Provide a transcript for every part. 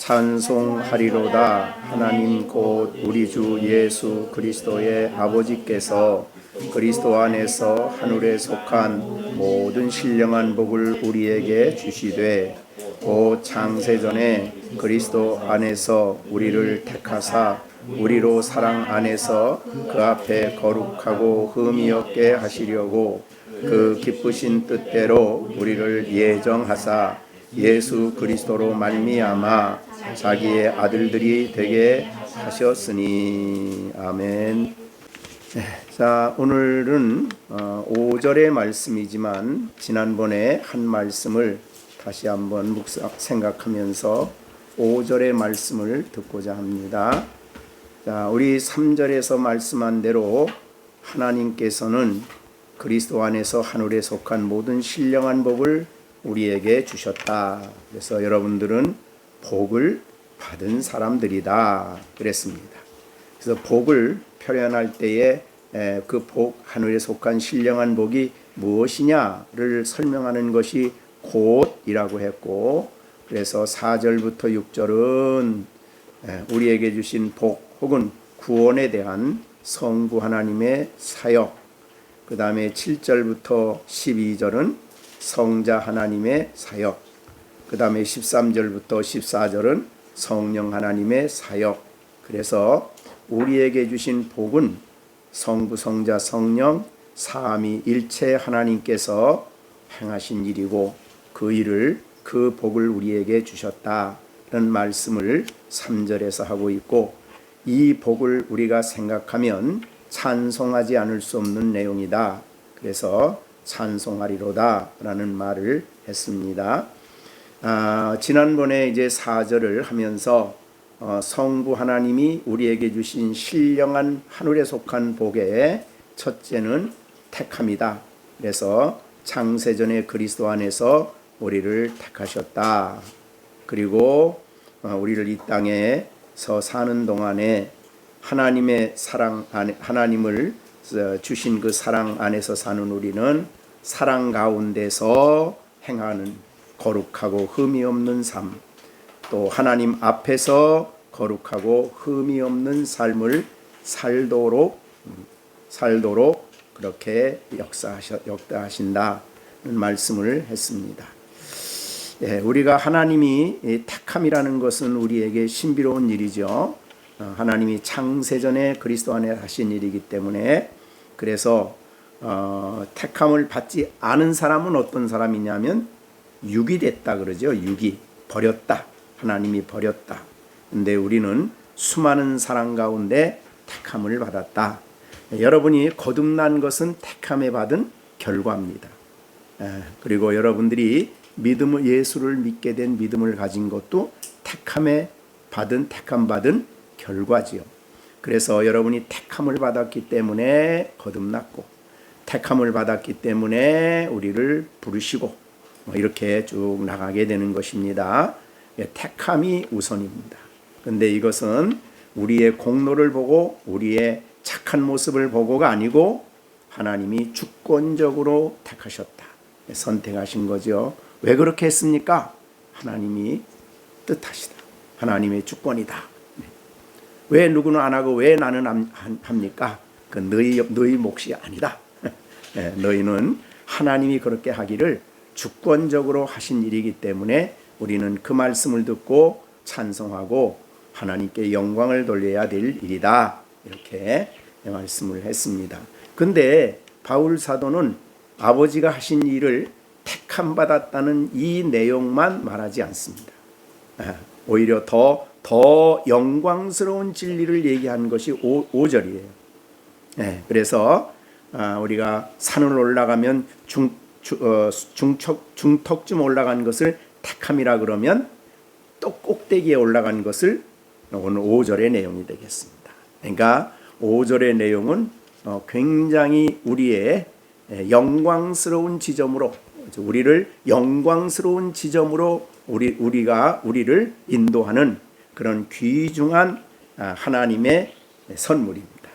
찬송하리로다. 하나님 곧 우리 주 예수 그리스도의 아버지께서 그리스도 안에서 하늘에 속한 모든 신령한 복을 우리에게 주시되 곧 창세전에 그리스도 안에서 우리를 택하사 우리로 사랑 안에서 그 앞에 거룩하고 흠이 없게 하시려고 그 기쁘신 뜻대로 우리를 예정하사 예수 그리스도로 말미암아 자기의 아들들이 되게 하셨으니. 아멘. 자, 오늘은 5절의 말씀이지만 지난번에 한 말씀을 다시 한번 생각하면서 5절의 말씀을 듣고자 합니다. 자, 우리 3절에서 말씀한 대로 하나님께서는 그리스도 안에서 하늘에 속한 모든 신령한 복을 우리에게 주셨다. 그래서 여러분들은 복을 받은 사람들이다 그랬습니다. 그래서 복을 표현할 때에 그 복, 하늘에 속한 신령한 복이 무엇이냐를 설명하는 것이 곧이라고 했고, 그래서 4절부터 6절은 우리에게 주신 복 혹은 구원에 대한 성부 하나님의 사역, 그 다음에 7절부터 12절은 성자 하나님의 사역, 그 다음에 13절부터 14절은 성령 하나님의 사역. 그래서 우리에게 주신 복은 성부, 성자, 성령, 삼위일체 하나님께서 행하신 일이고 그 복을 우리에게 주셨다는 말씀을 3절에서 하고 있고, 이 복을 우리가 생각하면 찬송하지 않을 수 없는 내용이다. 그래서 찬송하리로다 라는 말을 했습니다. 지난번에 이제 4절을 하면서 성부 하나님이 우리에게 주신 신령한 하늘에 속한 복의 첫째는 택함이다. 그래서 창세전에 그리스도 안에서 우리를 택하셨다. 그리고 우리를 이 땅에서 사는 동안에 하나님의 사랑 안에, 하나님을 주신 그 사랑 안에서 사는 우리는 사랑 가운데서 행하는 거룩하고 흠이 없는 삶, 또 하나님 앞에서 거룩하고 흠이 없는 삶을 살도록 그렇게 역사하신다는 말씀을 했습니다. 우리가 하나님이 택함이라는 것은 우리에게 신비로운 일이죠. 하나님이 창세전에 그리스도 안에 하신 일이기 때문에, 그래서 택함을 받지 않은 사람은 어떤 사람이냐면 육이 됐다 그러죠. 육이 버렸다. 하나님이 버렸다. 근데 우리는 수많은 사랑 가운데 택함을 받았다. 여러분이 거듭난 것은 택함에 받은 결과입니다. 그리고 여러분들이 예수를 믿게 된 믿음을 가진 것도 택함 받은 결과지요. 그래서 여러분이 택함을 받았기 때문에 거듭났고, 택함을 받았기 때문에 우리를 부르시고, 이렇게 쭉 나가게 되는 것입니다. 택함이 우선입니다. 그런데 이것은 우리의 공로를 보고 우리의 착한 모습을 보고가 아니고 하나님이 주권적으로 택하셨다. 선택하신 거죠. 왜 그렇게 했습니까? 하나님이 뜻하시다. 하나님의 주권이다. 왜 누구는 안 하고 왜 나는 합니까? 그 너희 몫이 아니다. 너희는 하나님이 그렇게 하기를 주권적으로 하신 일이기 때문에 우리는 그 말씀을 듣고 찬송하고 하나님께 영광을 돌려야 될 일이다. 이렇게 말씀을 했습니다. 근데 바울 사도는 아버지가 하신 일을 택함 받았다는 이 내용만 말하지 않습니다. 오히려 더 영광스러운 진리를 얘기한 것이 5절이에요. 그래서 우리가 산을 올라가면 중턱쯤 올라간 것을 택함이라 그러면 또 꼭대기에 올라간 것을 오늘 5절의 내용이 되겠습니다. 그러니까 5절의 내용은 굉장히 우리의 영광스러운 지점으로, 우리를 영광스러운 지점으로 우리를 인도하는 그런 귀중한 하나님의 선물입니다.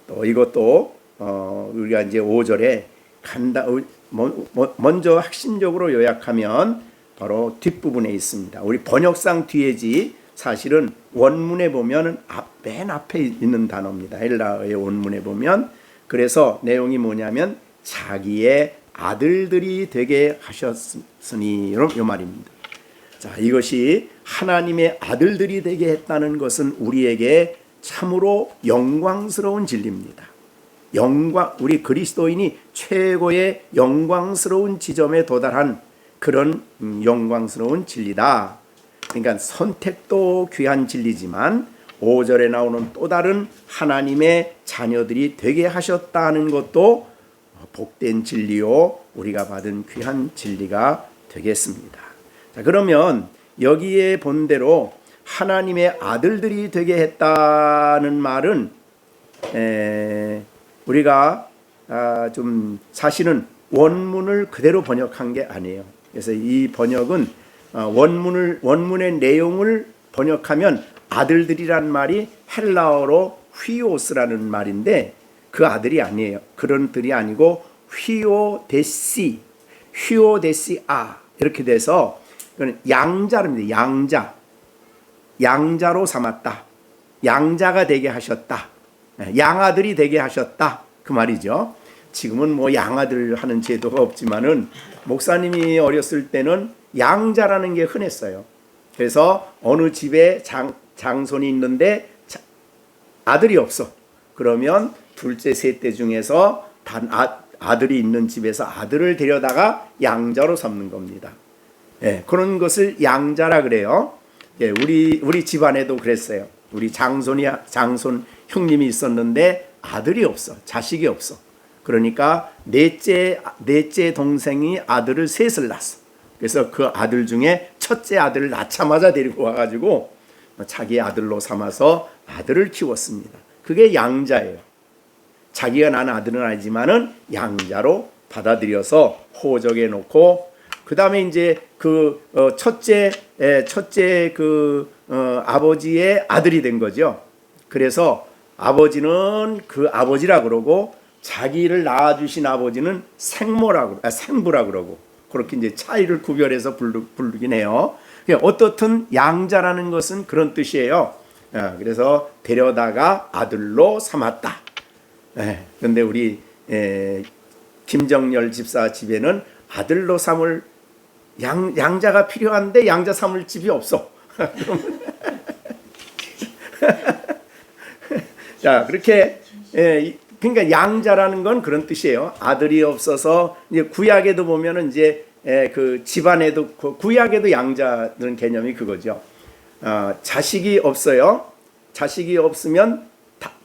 또 이것도 우리가 이제 5절에 먼저 핵심적으로 요약하면 바로 뒷부분에 있습니다. 우리 번역상 뒤에지 사실은 원문에 보면 맨 앞에 있는 단어입니다. 헬라어의 원문에 보면. 그래서 내용이 뭐냐면 자기의 아들들이 되게 하셨으니 요 말입니다. 자, 이것이 하나님의 아들들이 되게 했다는 것은 우리에게 참으로 영광스러운 진리입니다. 우리 그리스도인이 최고의 영광스러운 지점에 도달한 그런 영광스러운 진리다. 그러니까 선택도 귀한 진리지만 5절에 나오는 또 다른 하나님의 자녀들이 되게 하셨다는 것도 복된 진리요, 우리가 받은 귀한 진리가 되겠습니다. 자, 그러면 여기에 본대로 하나님의 아들들이 되게 했다는 말은 우리가 좀 사실은 원문을 그대로 번역한 게 아니에요. 그래서 이 번역은 원문의 내용을 번역하면 아들들이란 말이 헬라어로 휘오스라는 말인데 그 아들이 아니에요. 그런 들이 아니고 휘오데시아 이렇게 돼서 양자입니다. 양자로 삼았다. 양자가 되게 하셨다. 양아들이 되게 하셨다. 그 말이죠. 지금은 뭐 양아들 하는 제도가 없지만은 목사님이 어렸을 때는 양자라는 게 흔했어요. 그래서 어느 집에 장손이 있는데 아들이 없어. 그러면 둘째, 셋째 중에서 아들이 있는 집에서 아들을 데려다가 양자로 삼는 겁니다. 예, 그런 것을 양자라 그래요. 예, 우리 집안에도 그랬어요. 우리 장손 형님이 있었는데 아들이 없어. 자식이 없어. 그러니까 넷째 동생이 아들을 셋을 낳았어. 그래서 그 아들 중에 첫째 아들을 낳자마자 데리고 와가지고 자기 아들로 삼아서 아들을 키웠습니다. 그게 양자예요. 자기가 낳은 아들은 아니지만은 양자로 받아들여서 호적에 놓고 그 다음에 이제 그 첫째 아버지의 아들이 된 거죠. 그래서 아버지는 그 아버지라 그러고 자기를 낳아주신 아버지는 생부라 그러고 그렇게 이제 차이를 구별해서 부르긴 해요. 어떻든 양자라는 것은 그런 뜻이에요. 그래서 데려다가 아들로 삼았다. 그런데 우리 김정열 집사 집에는 아들로 삼을 양자가 필요한데 양자 삼을 집이 없어. 자, 그렇게 그러니까 양자라는 건 그런 뜻이에요. 아들이 없어서 이제 구약에도 보면은 이제 그 집안에도 구약에도 양자는 개념이 그거죠. 자식이 없어요. 자식이 없으면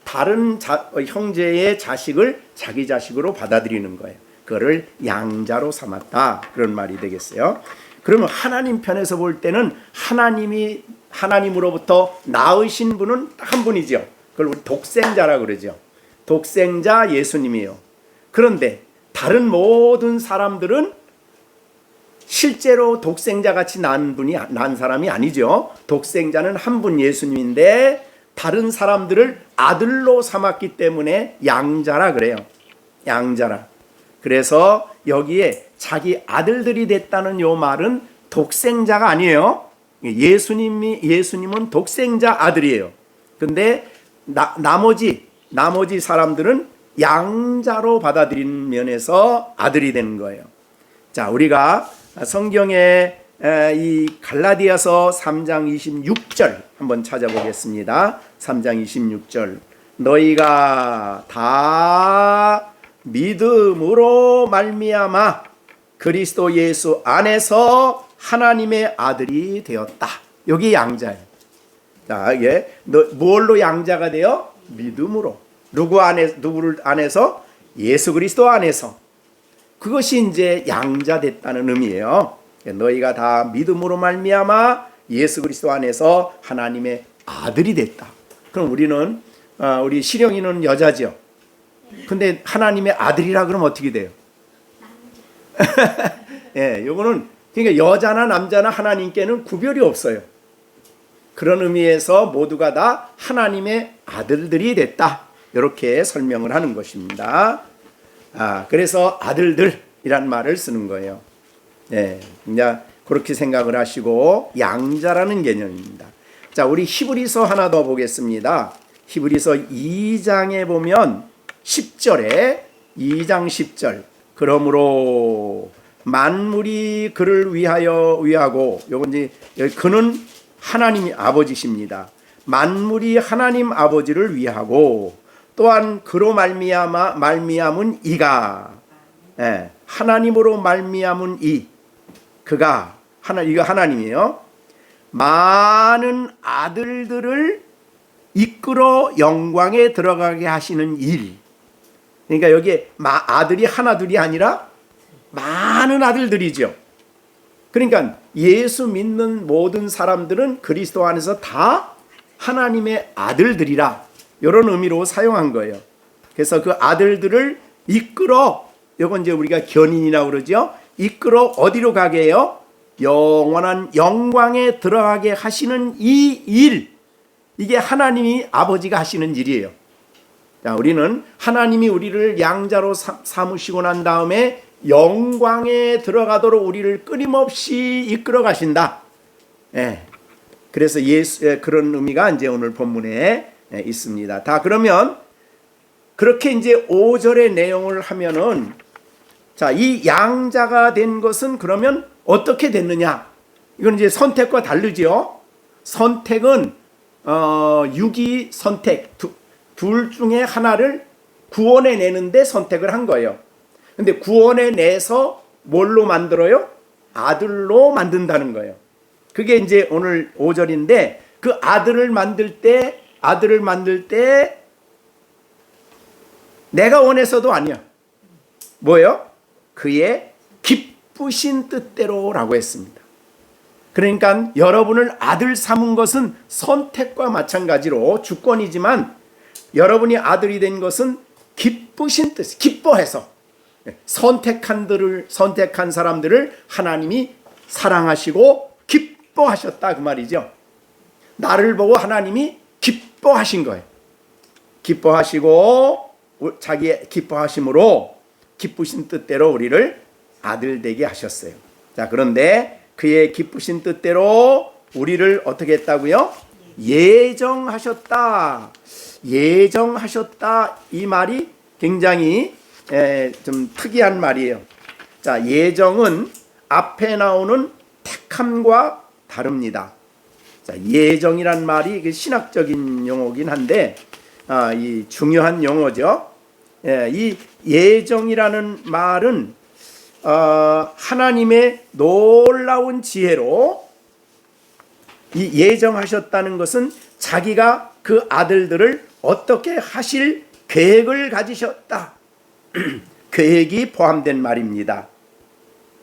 다른 형제의 자식을 자기 자식으로 받아들이는 거예요. 그거를 양자로 삼았다. 그런 말이 되겠어요. 그러면 하나님 편에서 볼 때는 하나님으로부터 낳으신 분은 한 분이죠. 그걸 우리 독생자라 그러죠. 독생자 예수님이요. 그런데 다른 모든 사람들은 실제로 독생자 같이 난 사람이 아니죠. 독생자는 한 분 예수님인데 다른 사람들을 아들로 삼았기 때문에 양자라 그래요. 양자라. 그래서 여기에 자기 아들들이 됐다는 요 말은 독생자가 아니에요. 예수님은 독생자 아들이에요. 근데 나머지 사람들은 양자로 받아들인 면에서 아들이 되는 거예요. 자, 우리가 성경에 이 갈라디아서 3장 26절 한번 찾아보겠습니다. 3장 26절. 너희가 다 믿음으로 말미암아 그리스도 예수 안에서 하나님의 아들이 되었다. 여기 양자예요. 자, 이게 뭘로 양자가 돼요? 믿음으로. 누구를 안에서? 예수 그리스도 안에서. 그것이 이제 양자 됐다는 의미예요. 너희가 다 믿음으로 말미암아 예수 그리스도 안에서 하나님의 아들이 됐다. 그럼 우리는 우리 시령이는 여자죠. 근데 하나님의 아들이라 그러면 어떻게 돼요? 예, 요거는 그러니까 여자나 남자나 하나님께는 구별이 없어요. 그런 의미에서 모두가 다 하나님의 아들들이 됐다. 이렇게 설명을 하는 것입니다. 그래서 아들들이란 말을 쓰는 거예요. 예, 그냥 그렇게 생각을 하시고 양자라는 개념입니다. 자, 우리 히브리서 하나 더 보겠습니다. 히브리서 2장에 보면 10절에 2장 10절. 그러므로 만물이 그를 위하고 요건 이제 그는 하나님 아버지십니다. 만물이 하나님 아버지를 위하고 또한 그로 말미암은 이가 하나님으로 말미암은 그가 이거 하나님이에요. 많은 아들들을 이끌어 영광에 들어가게 하시는 일. 그러니까 여기에 아들이 하나둘이 아니라 많은 아들들이죠. 그러니까 예수 믿는 모든 사람들은 그리스도 안에서 다 하나님의 아들들이라, 이런 의미로 사용한 거예요. 그래서 그 아들들을 이끌어, 이건 이제 우리가 견인이라고 그러죠. 이끌어 어디로 가게 해요? 영원한 영광에 들어가게 하시는 이 일, 이게 하나님이 아버지가 하시는 일이에요. 자, 우리는 하나님이 우리를 양자로 삼으시고 난 다음에 영광에 들어가도록 우리를 끊임없이 이끌어 가신다. 그래서 그런 의미가 이제 오늘 본문에 있습니다. 다 그러면 그렇게 이제 5절의 내용을 하면은, 자, 이 양자가 된 것은 그러면 어떻게 됐느냐? 이건 이제 선택과 다르죠. 선택은 유기 선택, 둘 중에 하나를 구원해 내는데 선택을 한 거예요. 근데 구원해 내서 뭘로 만들어요? 아들로 만든다는 거예요. 그게 이제 오늘 5절인데, 그 아들을 만들 때 내가 원해서도 아니야. 뭐예요? 그의 기쁘신 뜻대로라고 했습니다. 그러니까 여러분을 아들 삼은 것은 선택과 마찬가지로 주권이지만, 여러분이 아들이 된 것은 기쁘신 뜻, 기뻐해서 선택한 사람들을 하나님이 사랑하시고 기뻐하셨다, 그 말이죠. 나를 보고 하나님이 기뻐하신 거예요. 기뻐하시고 자기의 기뻐하심으로 기쁘신 뜻대로 우리를 아들 되게 하셨어요. 자, 그런데 그의 기쁘신 뜻대로 우리를 어떻게 했다고요? 예정하셨다. 예정하셨다, 이 말이 굉장히 좀 특이한 말이에요. 자, 예정은 앞에 나오는 택함과 다릅니다. 자, 예정이란 말이 신학적인 용어긴 한데 이 중요한 용어죠. 이 예정이라는 말은 하나님의 놀라운 지혜로 이 예정하셨다는 것은 자기가 그 아들들을 어떻게 하실 계획을 가지셨다. 계획이 포함된 말입니다.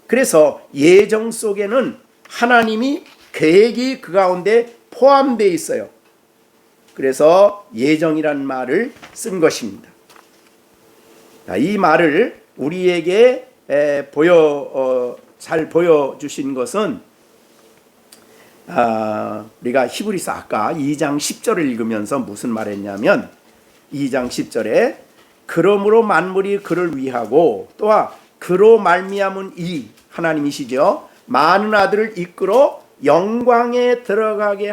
그래서 예정 속에는 하나님이 계획이 그 가운데 포함되어 있어요. 그래서 예정이란 말을 쓴 것입니다. 이 말을 우리에게 잘 보여주신 것은 우리가 히브리서 아까 2장 10절을 읽으면서 무슨 말했냐면 2장 10절에 그러므로 만물이 그를 위하고 또한 그로 말미암은 이 하나님이시죠. 많은 아들을 이끌어 영광에 들어가게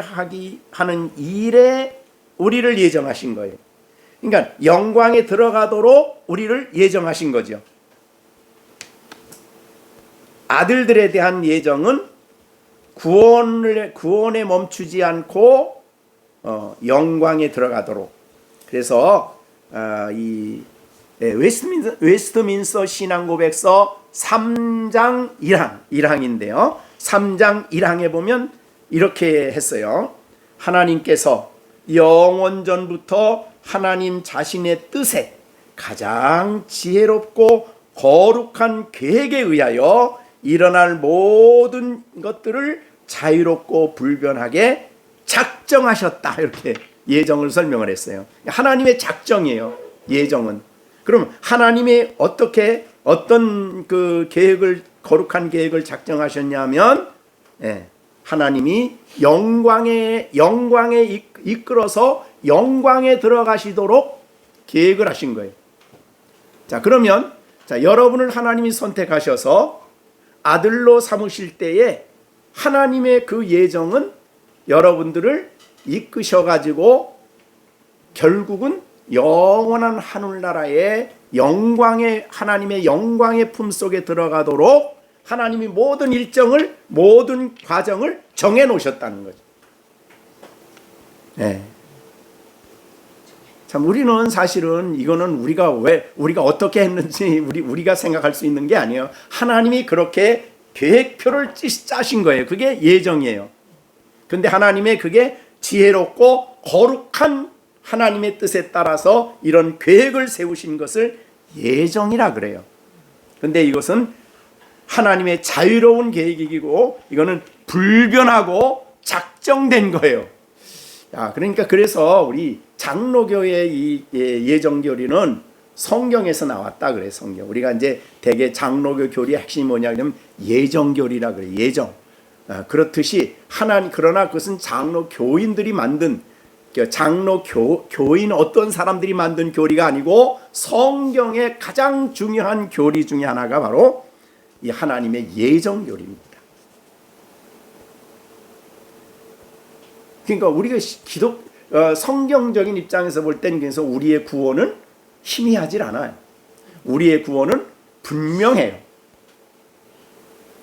하는 일에 우리를 예정하신 거예요. 그러니까 영광에 들어가도록 우리를 예정하신 거죠. 아들들에 대한 예정은 구원에 멈추지 않고 영광에 들어가도록. 그래서 이 웨스트민스터 신앙고백서 3장 1항인데요. 3장 1항에 보면 이렇게 했어요. 하나님께서 영원전부터 하나님 자신의 뜻에 가장 지혜롭고 거룩한 계획에 의하여 일어날 모든 것들을 자유롭고 불변하게 작정하셨다. 이렇게 예정을 설명을 했어요. 하나님의 작정이에요. 예정은. 그럼 하나님이 어떤 그 계획을, 거룩한 계획을 작정하셨냐면, 하나님이 영광에 이끌어서 영광에 들어가시도록 계획을 하신 거예요. 자, 그러면 여러분을 하나님이 선택하셔서 아들로 삼으실 때에 하나님의 그 예정은 여러분들을 이끄셔가지고 결국은 영원한 하늘나라의 영광의 하나님의 영광의 품속에 들어가도록 하나님이 모든 일정을 모든 과정을 정해 놓으셨다는 거죠. 네. 참 우리는 사실은 이거는 우리가 어떻게 했는지 우리가 생각할 수 있는 게 아니에요. 하나님이 그렇게 계획표를 짜신 거예요. 그게 예정이에요. 근데 하나님의 그게 지혜롭고 거룩한 하나님의 뜻에 따라서 이런 계획을 세우신 것을 예정이라 그래요. 근데 이것은 하나님의 자유로운 계획이고 이거는 불변하고 작정된 거예요. 그러니까 그래서 우리 장로교의 이 예정교리는 성경에서 나왔다 그래. 성경. 우리가 이제 대개 장로교 교리의 핵심이 뭐냐 그러면 예정교리라 그래. 예정. 그렇듯이 그러나 그것은 장로 교인들이 만든 장로 교인 어떤 사람들이 만든 교리가 아니고 성경의 가장 중요한 교리 중에 하나가 바로 이 하나님의 예정 교리입니다. 그러니까 우리가 성경적인 입장에서 볼 때는 그래서 우리의 구원은 희미하질 않아요. 우리의 구원은 분명해요.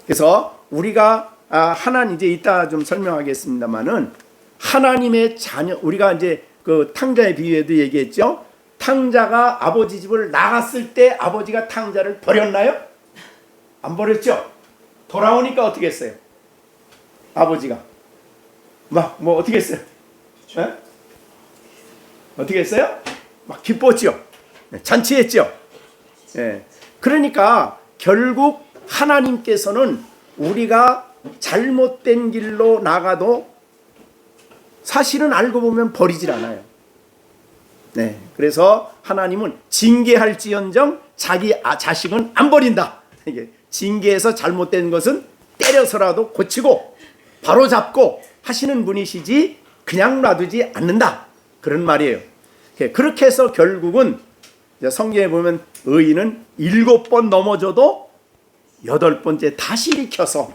그래서 우리가 하나님 이제 이따 좀 설명하겠습니다만은 하나님의 자녀 우리가 이제 그 탕자의 비유에도 얘기했죠. 탕자가 아버지 집을 나갔을 때 아버지가 탕자를 버렸나요? 안 버렸죠. 돌아오니까 어떻게 했어요? 아버지가 뭐 어떻게 했어요? 에? 어떻게 했어요? 막 기뻤죠. 잔치했죠. 예. 그러니까 결국 하나님께서는 우리가 잘못된 길로 나가도 사실은 알고 보면 버리질 않아요. 네. 그래서 하나님은 징계할지언정 자기 자식은 안 버린다. 이게 징계해서 잘못된 것은 때려서라도 고치고 바로잡고 하시는 분이시지 그냥 놔두지 않는다. 그런 말이에요. 그렇게 해서 결국은 성경에 보면 의인은 7번 넘어져도 8번째 다시 일으켜서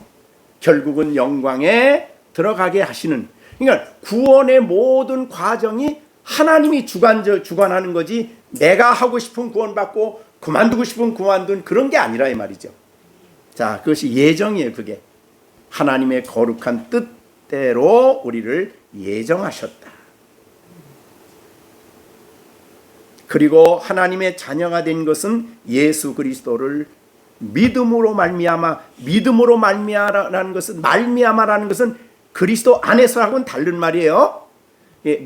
결국은 영광에 들어가게 하시는, 그러니까 구원의 모든 과정이 하나님이 주관하는 거지 내가 하고 싶은 구원받고 그만두고 싶은 그만둔 그런 게 아니라 이 말이죠. 자, 그것이 예정이에요. 그게 하나님의 거룩한 뜻대로 우리를 예정하셨다. 그리고 하나님의 자녀가 된 것은 예수 그리스도를 믿음으로 말미암아라는 것은 그리스도 안에서하고는 다른 말이에요.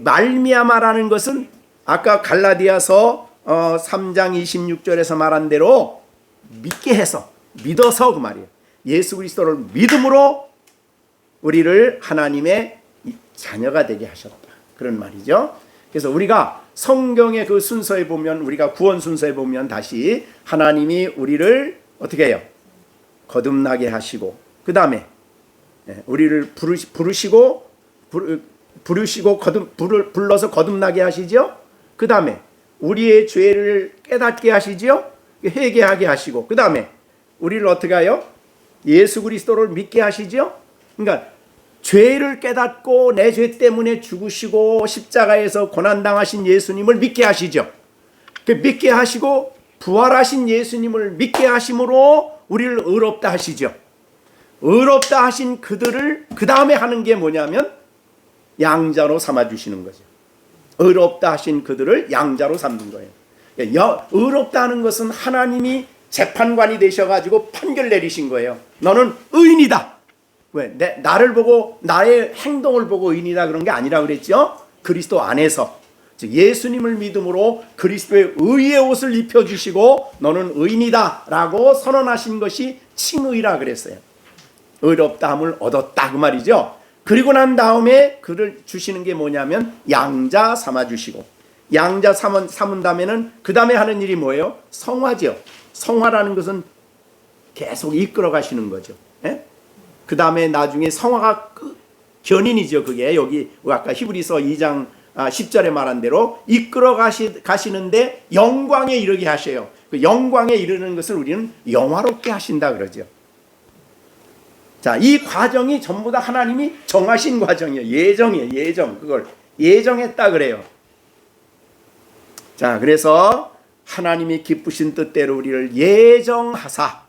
말미암아라는 것은 아까 갈라디아서 3장 26절에서 말한 대로 믿게 해서 믿어서 그 말이에요. 예수 그리스도를 믿음으로 우리를 하나님의 자녀가 되게 하셨다. 그런 말이죠. 그래서 우리가 성경의 그 순서에 보면, 우리가 구원 순서에 보면 다시 하나님이 우리를 어떻게 해요? 거듭나게 하시고, 그 다음에 우리를 불러서 거듭나게 하시죠. 그 다음에 우리의 죄를 깨닫게 하시죠. 회개하게 하시고, 그 다음에 우리를 어떻게 해요? 예수 그리스도를 믿게 하시죠. 그러니까 죄를 깨닫고 내 죄 때문에 죽으시고 십자가에서 고난당하신 예수님을 믿게 하시죠. 믿게 하시고 부활하신 예수님을 믿게 하심으로 우리를 의롭다 하시죠. 의롭다 하신 그들을 그 다음에 하는 게 뭐냐면 양자로 삼아주시는 거죠. 의롭다 하신 그들을 양자로 삼는 거예요. 의롭다 하는 것은 하나님이 재판관이 되셔가지고 판결 내리신 거예요. 너는 의인이다. 왜? 나를 보고 나의 행동을 보고 의인이다 그런 게 아니라 그랬죠. 그리스도 안에서, 즉 예수님을 믿음으로 그리스도의 의의 옷을 입혀주시고 너는 의인이다 라고 선언하신 것이 칭의라 그랬어요. 의롭다함을 얻었다 그 말이죠. 그리고 난 다음에 그를 주시는 게 뭐냐면 양자 삼아주시고, 양자 삼은 다음에는 그 다음에 하는 일이 뭐예요? 성화죠. 성화라는 것은 계속 이끌어 가시는 거죠. 예? 그 다음에 나중에 성화가 견인이죠. 그게 여기 아까 히브리서 2장 10절에 말한 대로 이끌어 가시는데 영광에 이르게 하셔요. 그 영광에 이르는 것을 우리는 영화롭게 하신다 그러죠. 자, 이 과정이 전부 다 하나님이 정하신 과정이에요. 예정이에요. 예정. 그걸 예정했다 그래요. 자, 그래서 하나님이 기쁘신 뜻대로 우리를 예정하사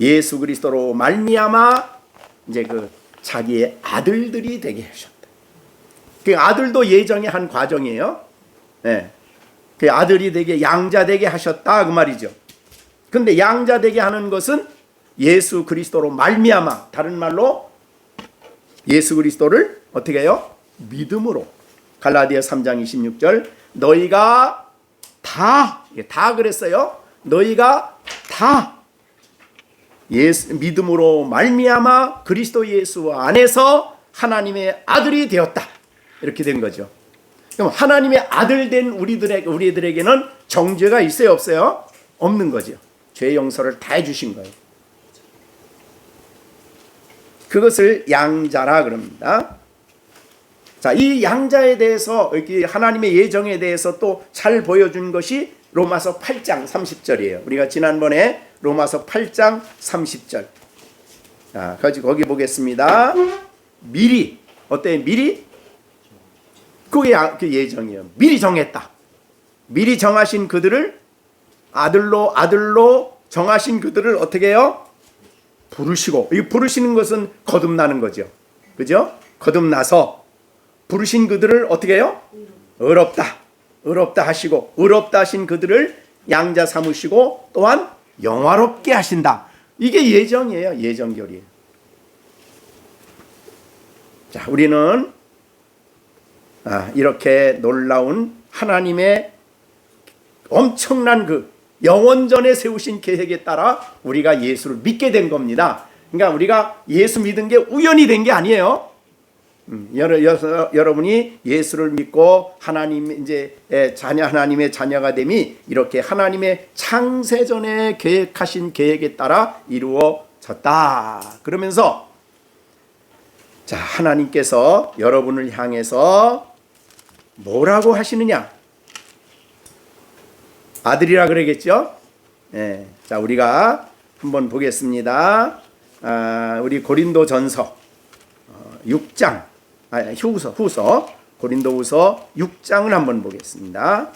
예수 그리스도로 말미암아 이제 그 자기의 아들들이 되게 하셨다. 그 아들도 예정의 한 과정이에요. 네. 그 아들이 되게 양자 되게 하셨다 그 말이죠. 근데 양자 되게 하는 것은 예수 그리스도로 말미암아, 다른 말로 예수 그리스도를 어떻게 해요? 믿음으로. 갈라디아 3장 26절 너희가 다 그랬어요. 너희가 다 믿음으로 말미암아 그리스도 예수 안에서 하나님의 아들이 되었다. 이렇게 된 거죠. 그럼 하나님의 아들 된 우리들에게는 정죄가 있어요, 없어요? 없는 거죠. 죄 용서를 다 해주신 거예요. 그것을 양자라 그럽니다. 자, 이 양자에 대해서 하나님의 예정에 대해서 또 잘 보여준 것이 로마서 8장 30절이에요. 우리가 지난번에 로마서 8장 30절. 자, 거기 보겠습니다. 미리 어때요? 미리? 그게 그 예정이에요. 미리 정했다. 미리 정하신 그들을 아들로 정하신 그들을 어떻게 해요? 부르시고. 이 부르시는 것은 거듭나는 거죠. 그죠? 거듭나서 부르신 그들을 어떻게 해요? 의롭다 하시고 의롭다 하신 그들을 양자 삼으시고 또한 영화롭게 하신다. 이게 예정이에요. 예정결이에요. 자, 우리는 이렇게 놀라운 하나님의 엄청난 그 영원전에 세우신 계획에 따라 우리가 예수를 믿게 된 겁니다. 그러니까 우리가 예수 믿은 게 우연히 된 게 아니에요. 여러분이 예수를 믿고 하나님 이제 하나님의 자녀가 됨이 이렇게 하나님의 창세전에 계획하신 계획에 따라 이루어졌다. 그러면서 자, 하나님께서 여러분을 향해서 뭐라고 하시느냐? 아들이라 그러겠죠? 네. 자, 우리가 한번 보겠습니다. 우리 고린도전서 6장, 후서 고린도후서 6장을 한번 보겠습니다.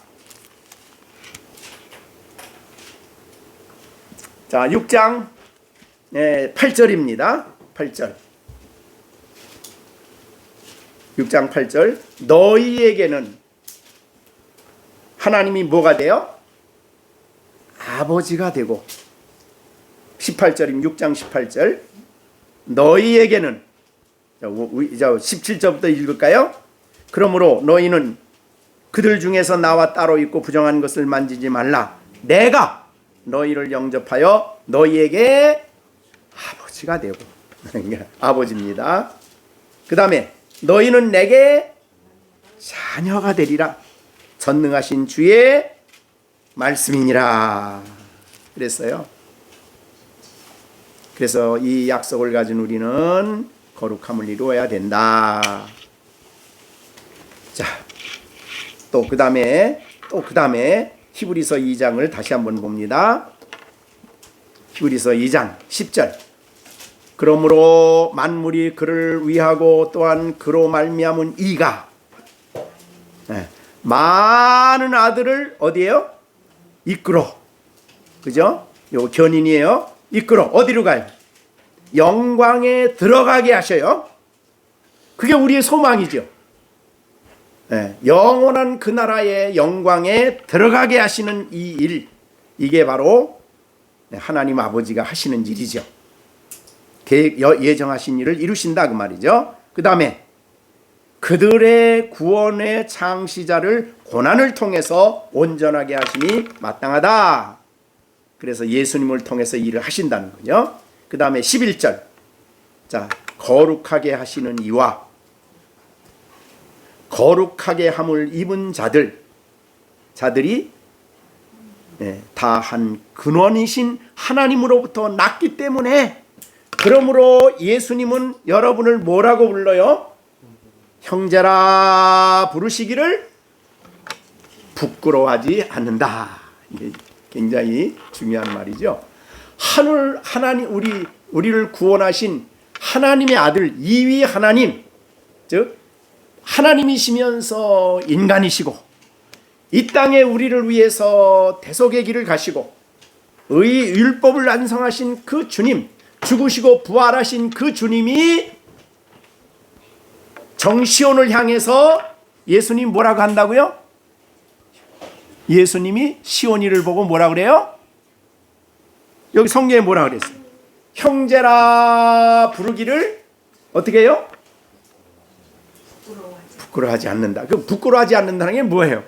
자, 6장 8절입니다. 8절. 6장 8절. 너희에게는 하나님이 뭐가 돼요? 아버지가 되고. 18절입니다. 6장 18절. 너희에게는 17절부터 읽을까요? 그러므로 너희는 그들 중에서 나와 따로 있고 부정한 것을 만지지 말라. 내가 너희를 영접하여 너희에게 아버지가 되고. 아버지입니다. 그 다음에 너희는 내게 자녀가 되리라. 전능하신 주의 말씀이니라. 그랬어요. 그래서 이 약속을 가진 우리는 거룩함을 이루어야 된다. 자, 또 그 다음에 히브리서 2장을 다시 한번 봅니다. 히브리서 2장 10절. 그러므로 만물이 그를 위하고 또한 그로 말미암은 이가 많은 아들을 어디에요? 이끌어. 그죠? 요 견인이에요. 이끌어. 어디로 가요? 영광에 들어가게 하셔요. 그게 우리의 소망이죠. 영원한 그 나라의 영광에 들어가게 하시는 이 일, 이게 바로 하나님 아버지가 하시는 일이죠. 예정하신 일을 이루신다 그 말이죠. 그 다음에 그들의 구원의 창시자를 고난을 통해서 온전하게 하시니 마땅하다. 그래서 예수님을 통해서 일을 하신다는 거죠. 그 다음에 11절. 자, 거룩하게 하시는 이와 거룩하게 함을 입은 자들이 다 한 근원이신 하나님으로부터 났기 때문에, 그러므로 예수님은 여러분을 뭐라고 불러요? 형제라 부르시기를 부끄러워하지 않는다. 이게 굉장히 중요한 말이죠. 하나님, 우리 우리를 구원하신 하나님의 아들 이위 하나님, 즉 하나님이시면서 인간이시고 이 땅에 우리를 위해서 대속의 길을 가시고 율법을 완성하신 그 주님, 죽으시고 부활하신 그 주님이 정시온을 향해서 예수님 뭐라고 한다고요? 예수님이 시온이를 보고 뭐라 그래요? 여기 성경에 뭐라 그랬어요? 형제라 부르기를 어떻게 해요? 부끄러워하지 않는다. 그 부끄러워하지 않는다는 게 뭐예요?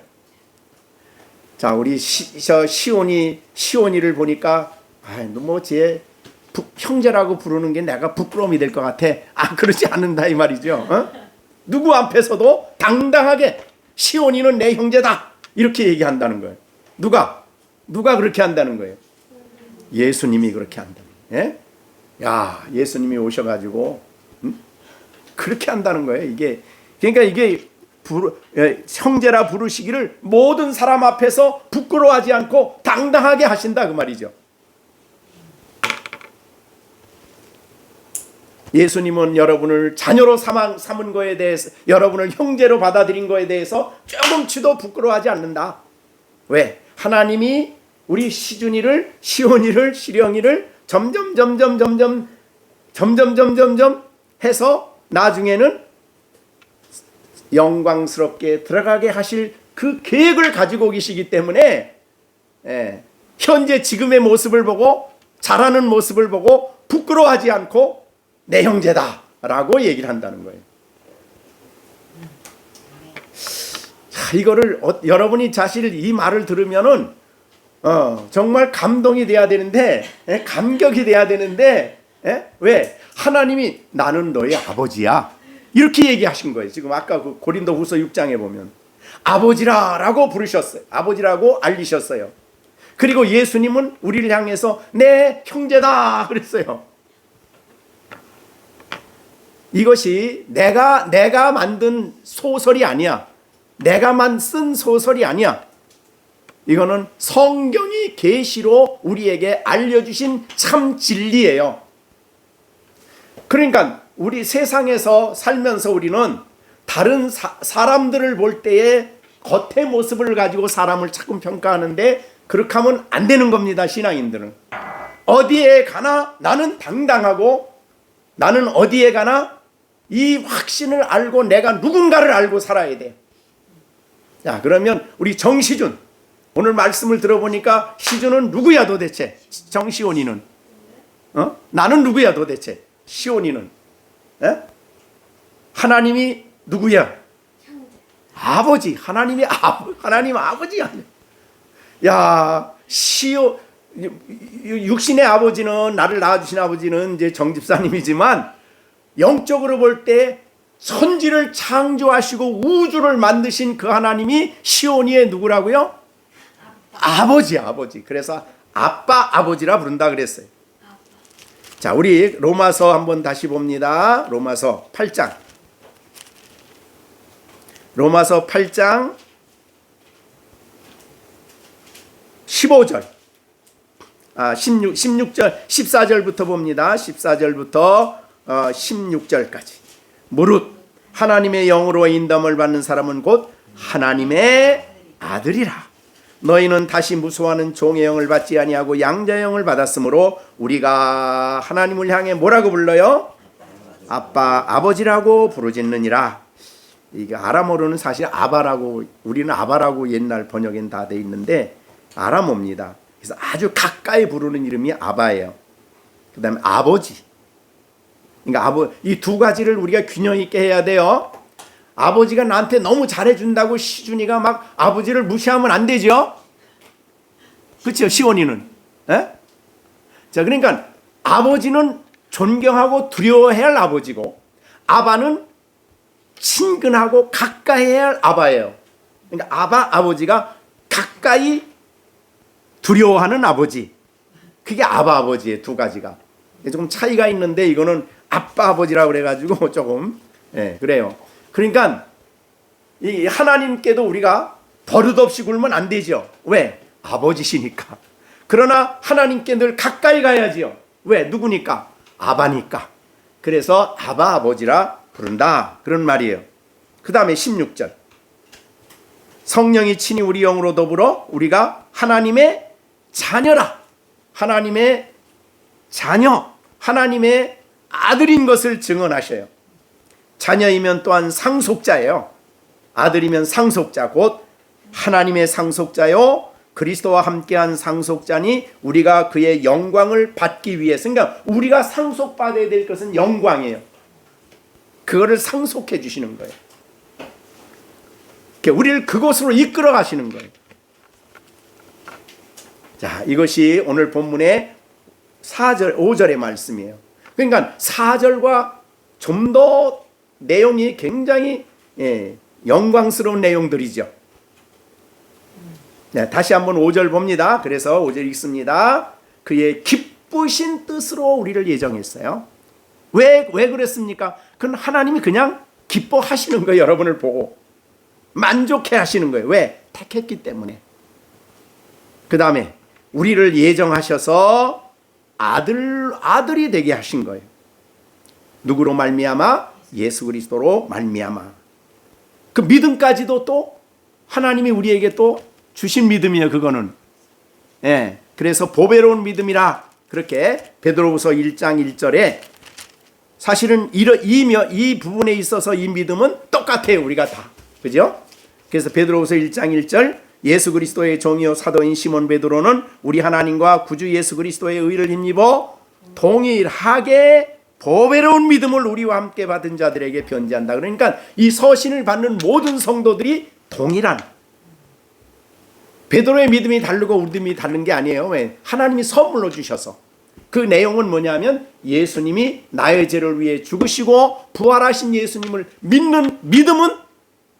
자, 우리 시온이를 보니까 쟤 형제라고 부르는 게 내가 부끄러움이 될 것 같아. 그러지 않는다 이 말이죠. 누구 앞에서도 당당하게 시온이는 내 형제다 이렇게 얘기한다는 거예요. 누가 그렇게 한다는 거예요? 예수님이 그렇게 한다. 예? 예수님이 오셔가지고 그렇게 한다는 거예요. 그러니까 이게 형제라 부르시기를 모든 사람 앞에서 부끄러워하지 않고 당당하게 하신다 그 말이죠. 예수님은 여러분을 자녀로 삼은 거에 대해서, 여러분을 형제로 받아들인 거에 대해서 조금치도 부끄러워하지 않는다. 왜? 하나님이 우리 시준이를, 시온이를, 시령이를 점점 해서 나중에는 영광스럽게 들어가게 하실 그 계획을 가지고 계시기 때문에 현재 지금의 모습을 보고, 자라는 모습을 보고 부끄러워하지 않고 내 형제다 라고 얘기를 한다는 거예요. 자, 이거를 여러분이 사실 이 말을 들으면은 정말 감동이 돼야 되는데, 감격이 돼야 되는데, 왜? 하나님이 나는 너의 아버지야 이렇게 얘기하신 거예요. 지금 아까 그 고린도후서 6장에 보면 아버지라고 부르셨어요. 아버지라고 알리셨어요. 그리고 예수님은 우리를 향해서 내 형제다 그랬어요. 이것이 내가 만든 소설이 아니야. 내가만 쓴 소설이 아니야. 이거는 성경이 계시로 우리에게 알려주신 참 진리예요. 그러니까 우리 세상에서 살면서 우리는 다른 사람들을 볼 때의 겉의 모습을 가지고 사람을 자꾸 평가하는데 그렇게 하면 안 되는 겁니다. 신앙인들은 어디에 가나 나는 당당하고, 나는 어디에 가나 이 확신을 알고 내가 누군가를 알고 살아야 돼. 자, 그러면 우리 정시준, 오늘 말씀을 들어보니까 시준은 누구야 도대체? 정시온이는 나는 누구야 도대체? 시온이는 하나님이 누구야? 아버지. 하나님 아버지야. 야, 육신의 아버지는, 나를 낳아주신 아버지는 이제 정집사님이지만 영적으로 볼 때 천지를 창조하시고 우주를 만드신 그 하나님이 시온이의 누구라고요? 아버지. 그래서 아버지라 부른다 그랬어요. 자, 우리 로마서 한번 다시 봅니다. 로마서 8장 15절 16절 14절부터 봅니다. 14절부터 16절까지. 무릇 하나님의 영으로 인도함을 받는 사람은 곧 하나님의 아들이라. 너희는 다시 무수하는 종의 영을 받지 아니하고 양자의 영을 받았으므로 우리가 하나님을 향해 뭐라고 불러요? 아버지라고 부르짖느니라. 이게 아람어로는 사실 아바라고, 우리는 아바라고 옛날 번역엔 다 돼 있는데 아람어입니다. 그래서 아주 가까이 부르는 이름이 아바예요. 그 다음에 아버지. 그러니까 이 두 가지를 우리가 균형 있게 해야 돼요. 아버지가 나한테 너무 잘해준다고 시준이가 막 아버지를 무시하면 안 되죠. 그렇죠? 시온이는. 자, 그러니까 아버지는 존경하고 두려워해야 할 아버지고, 아바는 친근하고 가까이 해야 할 아바예요. 그러니까 아버지가 가까이 두려워하는 아버지. 그게 아버지예요. 두 가지가. 조금 차이가 있는데 이거는 아버지라고 그래가지고 조금 그래요. 그러니까 이 하나님께도 우리가 버릇없이 굴면 안 되죠. 왜? 아버지시니까. 그러나 하나님께 늘 가까이 가야지요. 왜? 누구니까? 아바니까. 그래서 아바 아버지라 부른다. 그런 말이에요. 그 다음에 16절. 성령이 친히 우리 영으로 더불어 우리가 하나님의 자녀라. 하나님의 자녀, 하나님의 아들인 것을 증언하셔요. 자녀이면 또한 상속자예요. 아들이면 상속자, 곧 하나님의 상속자요 그리스도와 함께한 상속자니 우리가 그의 영광을 받기 위해서. 그러니까 우리가 상속받아야 될 것은 영광이에요. 그거를 상속해 주시는 거예요. 우리를 그곳으로 이끌어 가시는 거예요. 자, 이것이 오늘 본문의 4절, 5절의 말씀이에요. 그러니까 4절과 좀 더 내용이 굉장히 영광스러운 내용들이죠. 네, 다시 한번 5절 봅니다. 그래서 5절 읽습니다. 그의 기쁘신 뜻으로 우리를 예정했어요. 왜 그랬습니까? 그건 하나님이 그냥 기뻐하시는 거예요. 여러분을 보고 만족해 하시는 거예요. 왜? 택했기 때문에. 그 다음에 우리를 예정하셔서 아들이 되게 하신 거예요. 누구로 말미암아? 예수 그리스도로 말미암아. 그 믿음까지도 또 하나님이 우리에게 또 주신 믿음이에요. 그거는. 예. 그래서 보배로운 믿음이라 그렇게 베드로후서 1장 1절에 사실은 이 부분에 있어서 이 믿음은 똑같아요. 우리가 다. 그죠? 그래서 베드로후서 1장 1절 예수 그리스도의 종이요 사도인 시몬 베드로는 우리 하나님과 구주 예수 그리스도의 의를 힘입어 동일하게 보배로운 믿음을 우리와 함께 받은 자들에게 편지한다. 그러니까 이 서신을 받는 모든 성도들이 동일한, 베드로의 믿음이 다르고 우리 믿음이 다른 게 아니에요. 왜? 하나님이 선물로 주셔서. 그 내용은 뭐냐면 예수님이 나의 죄를 위해 죽으시고 부활하신 예수님을 믿는 믿음은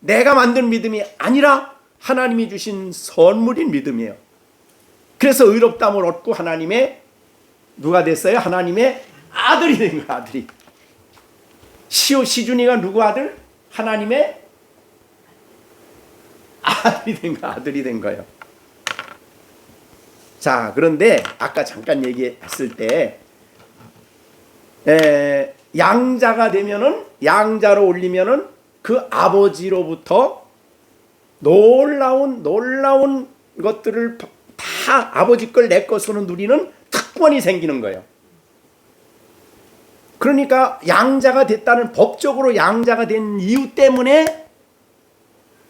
내가 만든 믿음이 아니라 하나님이 주신 선물인 믿음이에요. 그래서 의롭다함을 얻고 하나님의 누가 됐어요? 하나님의 아들이 된 거야. 아들이. 시준이가 누구 아들? 하나님의 아들이 된 거야. 아들이 된 거예요. 자, 그런데 아까 잠깐 얘기했을 때 양자가 되면은, 양자로 올리면은 그 아버지로부터 놀라운 것들을 다 아버지 걸 내 것으로 누리는 특권이 생기는 거예요. 그러니까 양자가 됐다는, 법적으로 양자가 된 이유 때문에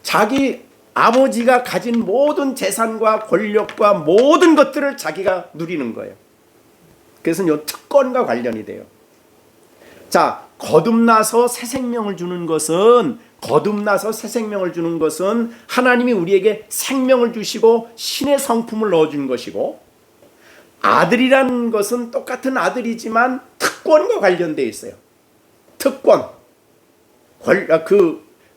자기 아버지가 가진 모든 재산과 권력과 모든 것들을 자기가 누리는 거예요. 그래서 이 특권과 관련이 돼요. 자, 거듭나서 새 생명을 주는 것은 하나님이 우리에게 생명을 주시고 신의 성품을 넣어준 것이고, 아들이라는 것은 똑같은 아들이지만 특권과 관련되어 있어요. 특권.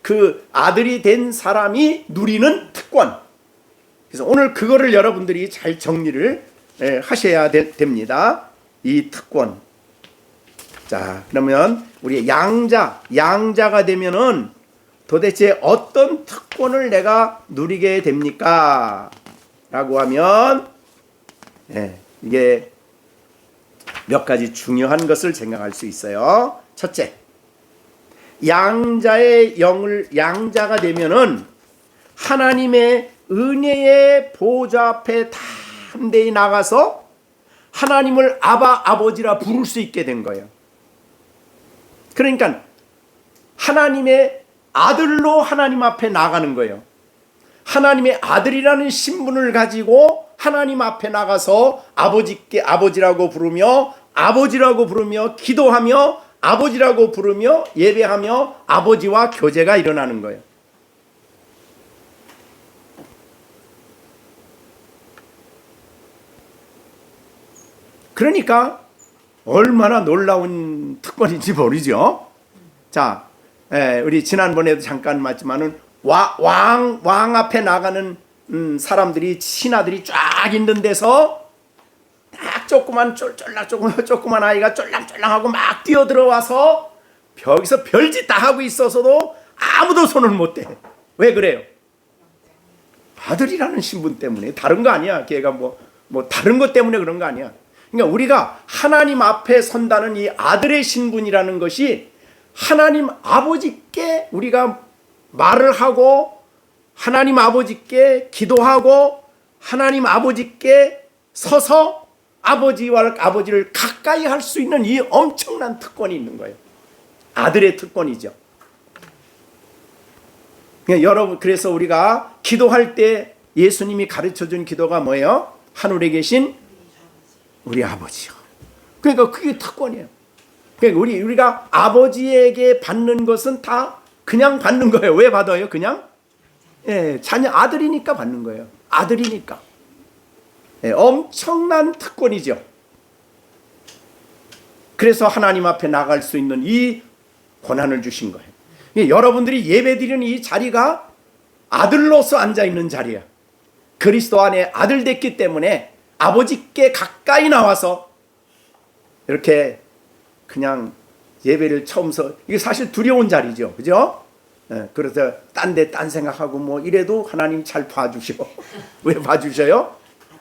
그 아들이 된 사람이 누리는 특권. 그래서 오늘 그거를 여러분들이 잘 정리를 하셔야 됩니다. 이 특권. 자, 그러면 우리 양자가 되면은 도대체 어떤 특권을 내가 누리게 됩니까? 라고 하면 이게 몇 가지 중요한 것을 생각할 수 있어요. 첫째, 양자가 되면은 하나님의 은혜의 보좌 앞에 담대히 나가서 하나님을 아버지라 부를 수 있게 된 거예요. 그러니까 하나님의 아들로 하나님 앞에 나가는 거예요. 하나님의 아들이라는 신분을 가지고 하나님 앞에 나가서 아버지라고 부르며 기도하며 아버지라고 부르며 예배하며 아버지와 교제가 일어나는 거예요. 그러니까 얼마나 놀라운 특권인지 모르죠. 자, 우리 지난번에도 잠깐 봤지만은 왕 앞에 나가는 사람들이, 신하들이 쫙 있는 데서 딱 조그만 아이가 쫄랑쫄랑하고 막 뛰어들어와서 벽에서 별짓 다 하고 있어서도 아무도 손을 못 대. 왜 그래요? 아들이라는 신분 때문에. 다른 거 아니야. 걔가 뭐 다른 것 때문에 그런 거 아니야. 그러니까 우리가 하나님 앞에 선다는 이 아들의 신분이라는 것이 하나님 아버지께 우리가 말을 하고 하나님 아버지께 기도하고 하나님 아버지께 서서 아버지를 가까이 할 수 있는 이 엄청난 특권이 있는 거예요. 아들의 특권이죠. 여러분, 그래서 우리가 기도할 때 예수님이 가르쳐준 기도가 뭐예요? 하늘에 계신 우리 아버지요. 그러니까 그게 특권이에요. 그러니까 우리가 아버지에게 받는 것은 다 그냥 받는 거예요. 왜 받아요? 그냥 자녀 아들이니까 받는 거예요. 아들이니까. 엄청난 특권이죠. 그래서 하나님 앞에 나갈 수 있는 이 권한을 주신 거예요. 여러분들이 예배드리는 이 자리가 아들로서 앉아있는 자리야. 그리스도 안에 아들 됐기 때문에 아버지께 가까이 나와서 이렇게 그냥 예배를 처음서, 이게 사실 두려운 자리죠. 그죠? 그래서 딴 생각하고 뭐 이래도 하나님 잘 봐주셔. 왜 봐주셔요?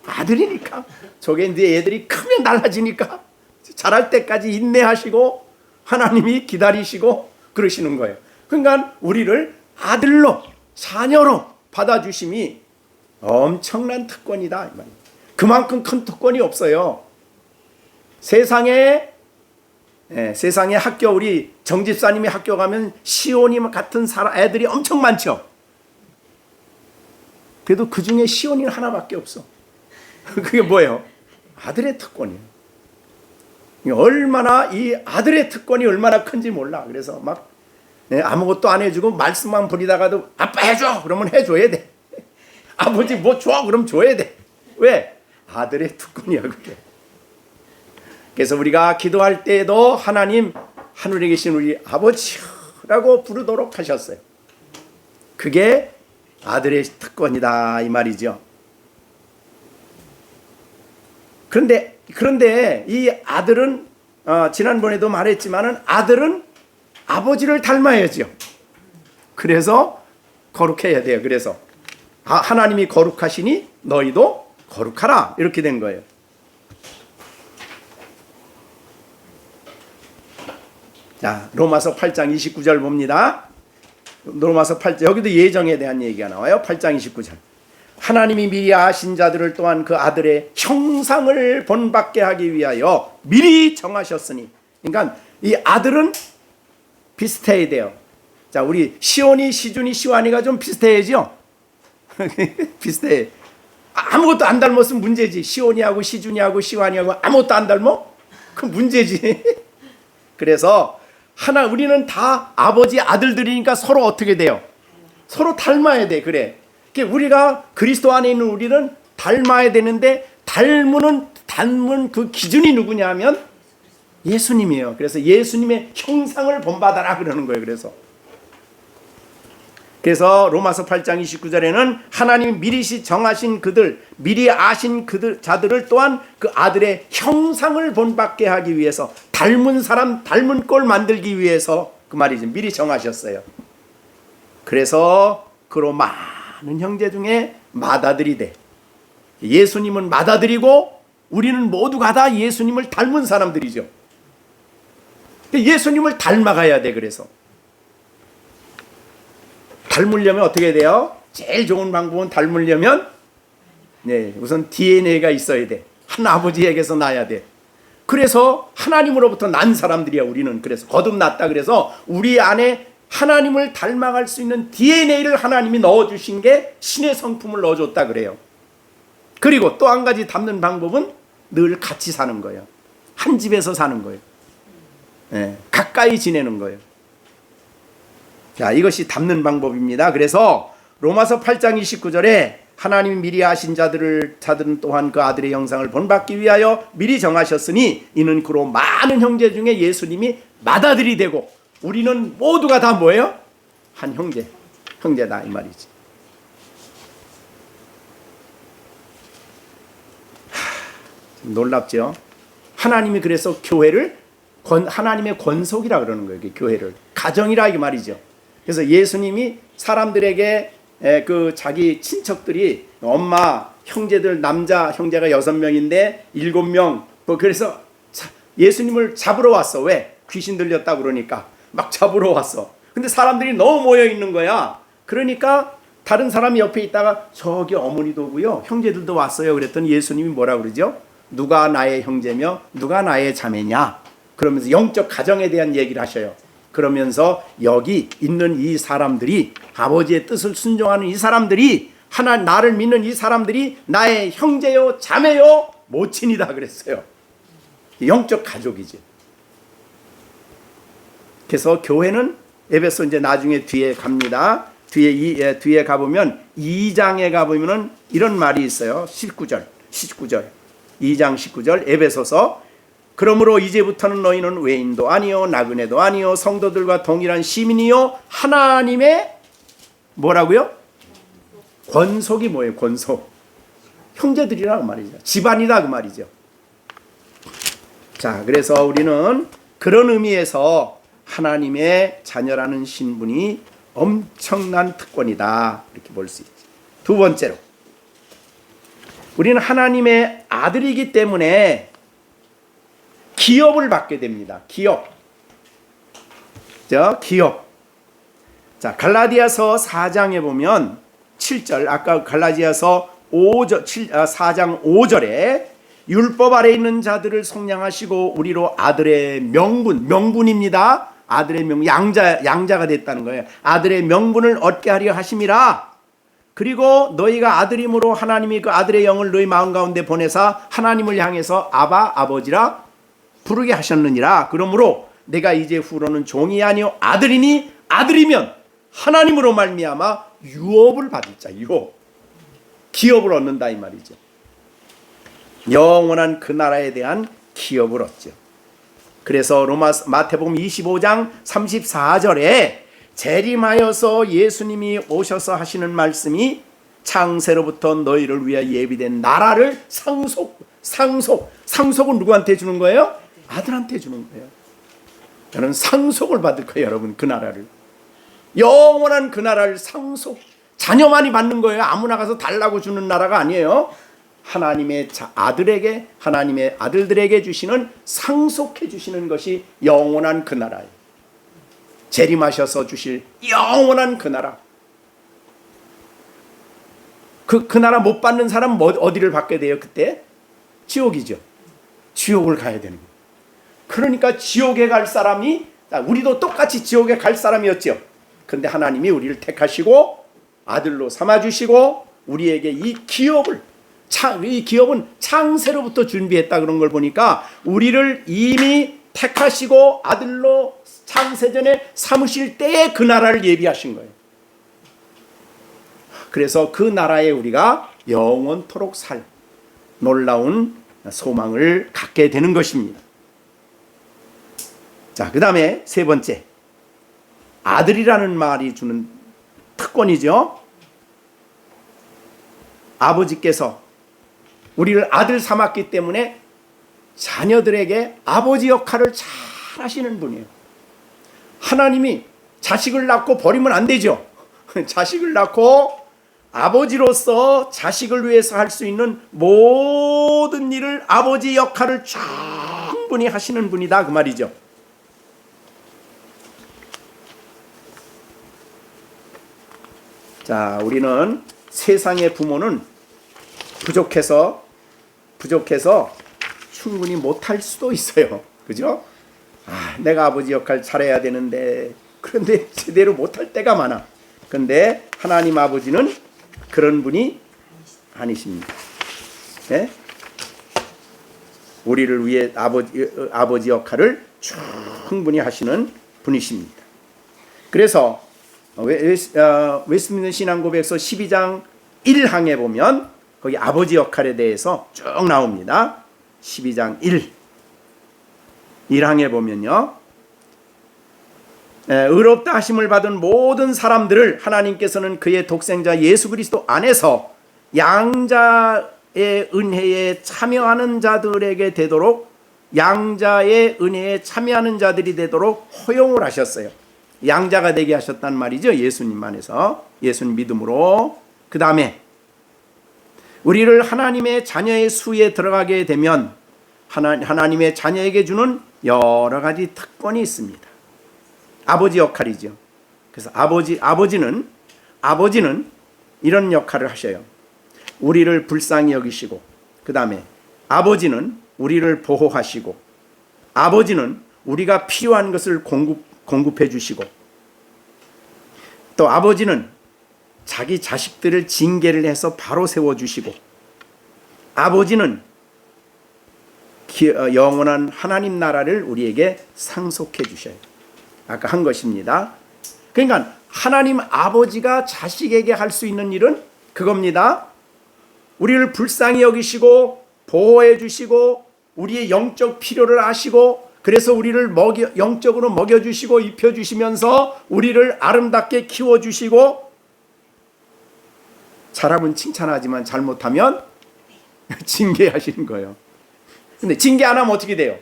아들이니까. 저게 이제 애들이 크면 달라지니까 자랄 때까지 인내하시고 하나님이 기다리시고 그러시는 거예요. 그러니까 우리를 아들로, 자녀로 받아주심이 엄청난 특권이다 이 말이에요. 그만큼 큰 특권이 없어요. 세상에 학교, 우리 정집사님이 학교 가면 시온이 같은 애들이 엄청 많죠. 그래도 그 중에 시온이는 하나밖에 없어. 그게 뭐예요? 아들의 특권이에요. 얼마나 이 아들의 특권이 얼마나 큰지 몰라. 그래서 막 아무것도 안 해주고 말씀만 부리다가도 아빠 해줘 그러면 해줘야 돼. 아버지 뭐 줘 그럼 줘야 돼. 왜? 아들의 특권이야 그게. 그래서 우리가 기도할 때에도 하나님 하늘에 계신 우리 아버지라고 부르도록 하셨어요. 그게 아들의 특권이다 이 말이죠. 그런데 이 아들은 지난번에도 말했지만은 아들은 아버지를 닮아야죠. 그래서 거룩해야 돼요. 그래서 하나님이 거룩하시니 너희도 거룩하라 이렇게 된 거예요. 자, 로마서 8장 29절 봅니다. 로마서 8장, 여기도 예정에 대한 얘기가 나와요. 8장 29절. 하나님이 미리 아신 자들을 또한 그 아들의 형상을 본받게 하기 위하여 미리 정하셨으니. 그러니까 이 아들은 비슷해야 돼요. 자, 우리 시온이, 시준이, 시완이가 좀 비슷해야죠. 비슷해. 아무것도 안 닮았으면 문제지. 시온이하고 시준이하고 시완이하고 아무것도 안 닮아? 그 문제지. 그래서 우리는 다 아버지 아들들이니까 서로 어떻게 돼요? 서로 닮아야 돼. 그래. 우리가 그리스도 안에 있는 우리는 닮아야 되는데 닮은 그 기준이 누구냐 하면 예수님이에요. 그래서 예수님의 형상을 본받아라 그러는 거예요. 그래서 로마서 8장 29절에는 하나님이 미리 정하신 미리 아신 자들을 또한 그 아들의 형상을 본받게 하기 위해서 닮은 꼴 만들기 위해서 그 말이죠. 미리 정하셨어요. 그래서 그로 많은 형제 중에 맏아들이 돼. 예수님은 맏아들이고 우리는 모두가 다 예수님을 닮은 사람들이죠. 예수님을 닮아가야 돼. 그래서 닮으려면 어떻게 돼요? 제일 좋은 방법은 닮으려면 우선 DNA가 있어야 돼. 한 아버지에게서 나야 돼. 그래서 하나님으로부터 난 사람들이야 우리는. 그래서 거듭났다. 그래서 우리 안에 하나님을 닮아갈 수 있는 DNA를 하나님이 넣어주신 게 신의 성품을 넣어줬다 그래요. 그리고 또 한 가지 닮는 방법은 늘 같이 사는 거예요. 한 집에서 사는 거예요. 가까이 지내는 거예요. 자, 이것이 닮는 방법입니다. 그래서 로마서 8장 29절에 하나님이 미리 아신 자들은 또한 그 아들의 형상을 본받기 위하여 미리 정하셨으니 이는 그로 많은 형제 중에 예수님이 맏아들이 되고 우리는 모두가 다 뭐예요? 한 형제다 이 말이지. 놀랍죠? 하나님이 그래서 교회를 하나님의 권속이라 그러는 거예요. 교회를 가정이라 이 말이죠. 그래서 예수님이 사람들에게 그 자기 친척들이 엄마 형제들 남자 형제가 6명인데 7명 그래서 예수님을 잡으러 왔어. 왜? 귀신 들렸다고 그러니까 막 잡으러 왔어. 근데 사람들이 너무 모여 있는 거야. 그러니까 다른 사람이 옆에 있다가 저기 어머니도 오고요, 형제들도 왔어요. 그랬더니 예수님이 뭐라 그러죠? 누가 나의 형제며 누가 나의 자매냐? 그러면서 영적 가정에 대한 얘기를 하셔요. 그러면서 여기 있는 이 사람들이, 아버지의 뜻을 순종하는 이 사람들이, 나를 믿는 이 사람들이 나의 형제요 자매요 모친이다 그랬어요. 영적 가족이지. 그래서 교회는 에베소 이제 나중에 뒤에 갑니다. 뒤에 가보면 2장에 가보면은 이런 말이 있어요. 19절 2장 19절 에베소서. 그러므로 이제부터는 너희는 외인도 아니요 나그네도 아니요 성도들과 동일한 시민이요 하나님의 뭐라고요? 권속이 뭐예요? 권속. 형제들이라 그 말이죠. 집안이다 그 말이죠. 자, 그래서 우리는 그런 의미에서 하나님의 자녀라는 신분이 엄청난 특권이다, 이렇게 볼 수 있죠. 두 번째로, 우리는 하나님의 아들이기 때문에 기업을 받게 됩니다. 기업. 자, 갈라디아서 4장에 보면 7절, 아까 갈라디아서 4장 5절에 율법 아래 있는 자들을 속량하시고 우리로 아들의 명분입니다. 아들의 양자가 됐다는 거예요. 아들의 명분을 얻게 하려 하심이라. 그리고 너희가 아들임으로 하나님이 그 아들의 영을 너희 마음 가운데 보내사 하나님을 향해서 아바 아버지라 부르게 하셨느니라. 그러므로 내가 이제 후로는 종이 아니요 아들이니 아들이면 하나님으로 말미암아 유업을 받을 자, 유업, 기업을 얻는다 이 말이죠. 영원한 그 나라에 대한 기업을 얻죠. 그래서 마태복음 25장 34절에 재림하여서 예수님이 오셔서 하시는 말씀이 창세로부터 너희를 위하여 예비된 나라를 상속은 누구한테 주는 거예요? 아들한테 주는 거예요. 저는 상속을 받을 거예요, 여러분. 그 나라를, 영원한 그 나라를 상속, 자녀만이 받는 거예요. 아무나 가서 달라고 주는 나라가 아니에요. 하나님의 아들에게, 하나님의 아들들에게 주시는, 상속해 주시는 것이 영원한 그 나라예요. 재림하셔서 주실 영원한 그 나라. 그 나라 못 받는 사람은 어디를 받게 돼요? 그때 지옥이죠. 지옥을 가야 되는 거예요. 그러니까 지옥에 갈 사람이, 우리도 똑같이 지옥에 갈 사람이었죠. 근데 하나님이 우리를 택하시고 아들로 삼아주시고 우리에게 이 기업은 창세로부터 준비했다 그런 걸 보니까 우리를 이미 택하시고 아들로 창세전에 삼으실 때에 그 나라를 예비하신 거예요. 그래서 그 나라에 우리가 영원토록 살 놀라운 소망을 갖게 되는 것입니다. 자, 그 다음에 세 번째, 아들이라는 말이 주는 특권이죠. 아버지께서 우리를 아들 삼았기 때문에 자녀들에게 아버지 역할을 잘 하시는 분이에요. 하나님이 자식을 낳고 버리면 안 되죠. 자식을 낳고 아버지로서 자식을 위해서 할 수 있는 모든 일을, 아버지 역할을 충분히 하시는 분이다 그 말이죠. 자, 우리는 세상의 부모는 부족해서 충분히 못할 수도 있어요. 그죠? 내가 아버지 역할 잘해야 되는데, 그런데 제대로 못할 때가 많아. 그런데 하나님 아버지는 그런 분이 아니십니다. 네? 우리를 위해 아버지 역할을 충분히 하시는 분이십니다. 그래서 웨스트민스터 신앙고백서 12장 1항에 보면 거기 아버지 역할에 대해서 쭉 나옵니다. 12장 1항에 보면요, 의롭다 하심을 받은 모든 사람들을 하나님께서는 그의 독생자 예수 그리스도 안에서 양자의 은혜에 참여하는 자들에게 되도록, 양자의 은혜에 참여하는 자들이 되도록 허용을 하셨어요. 양자가 되게 하셨단 말이죠. 예수님 안에서, 예수님 믿음으로. 그 다음에 우리를 하나님의 자녀의 수에 들어가게 되면 하나님의 자녀에게 주는 여러 가지 특권이 있습니다. 아버지 역할이죠. 그래서 아버지는 이런 역할을 하셔요. 우리를 불쌍히 여기시고, 그 다음에 아버지는 우리를 보호하시고, 아버지는 우리가 필요한 것을 공급해 주시고, 또 아버지는 자기 자식들을 징계를 해서 바로 세워주시고, 아버지는 영원한 하나님 나라를 우리에게 상속해 주셔요. 아까 한 것입니다. 그러니까 하나님 아버지가 자식에게 할 수 있는 일은 그겁니다. 우리를 불쌍히 여기시고 보호해 주시고 우리의 영적 필요를 아시고, 그래서 우리를 영적으로 먹여주시고 입혀주시면서 우리를 아름답게 키워주시고, 잘하면 칭찬하지만 잘못하면 징계하시는 거예요. 근데 징계 안 하면 어떻게 돼요?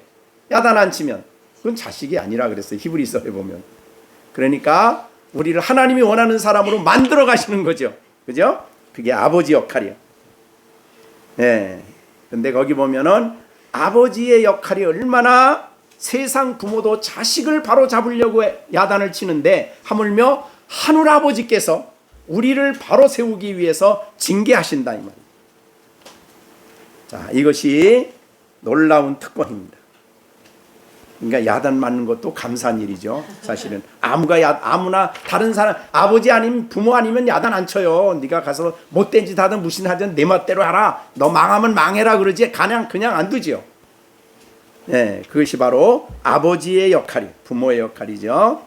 야단 안 치면 그건 자식이 아니라 그랬어요. 히브리서에 보면. 그러니까 우리를 하나님이 원하는 사람으로 만들어 가시는 거죠. 그죠? 그게 아버지 역할이에요. 네. 근데 거기 보면은 아버지의 역할이 얼마나, 세상 부모도 자식을 바로 잡으려고 야단을 치는데 하물며 하늘 아버지께서 우리를 바로 세우기 위해서 징계하신다 이 말이에요. 자, 이것이 놀라운 특권입니다. 그러니까 야단 맞는 것도 감사한 일이죠. 사실은 아무나 다른 사람, 아버지 아니면 부모 아니면 야단 안 쳐요. 네가 가서 못된 짓 하든 무신하든 내 멋대로 하라, 너 망하면 망해라 그러지 그냥 안 두지요. 네, 그것이 바로 아버지의 역할이, 부모의 역할이죠.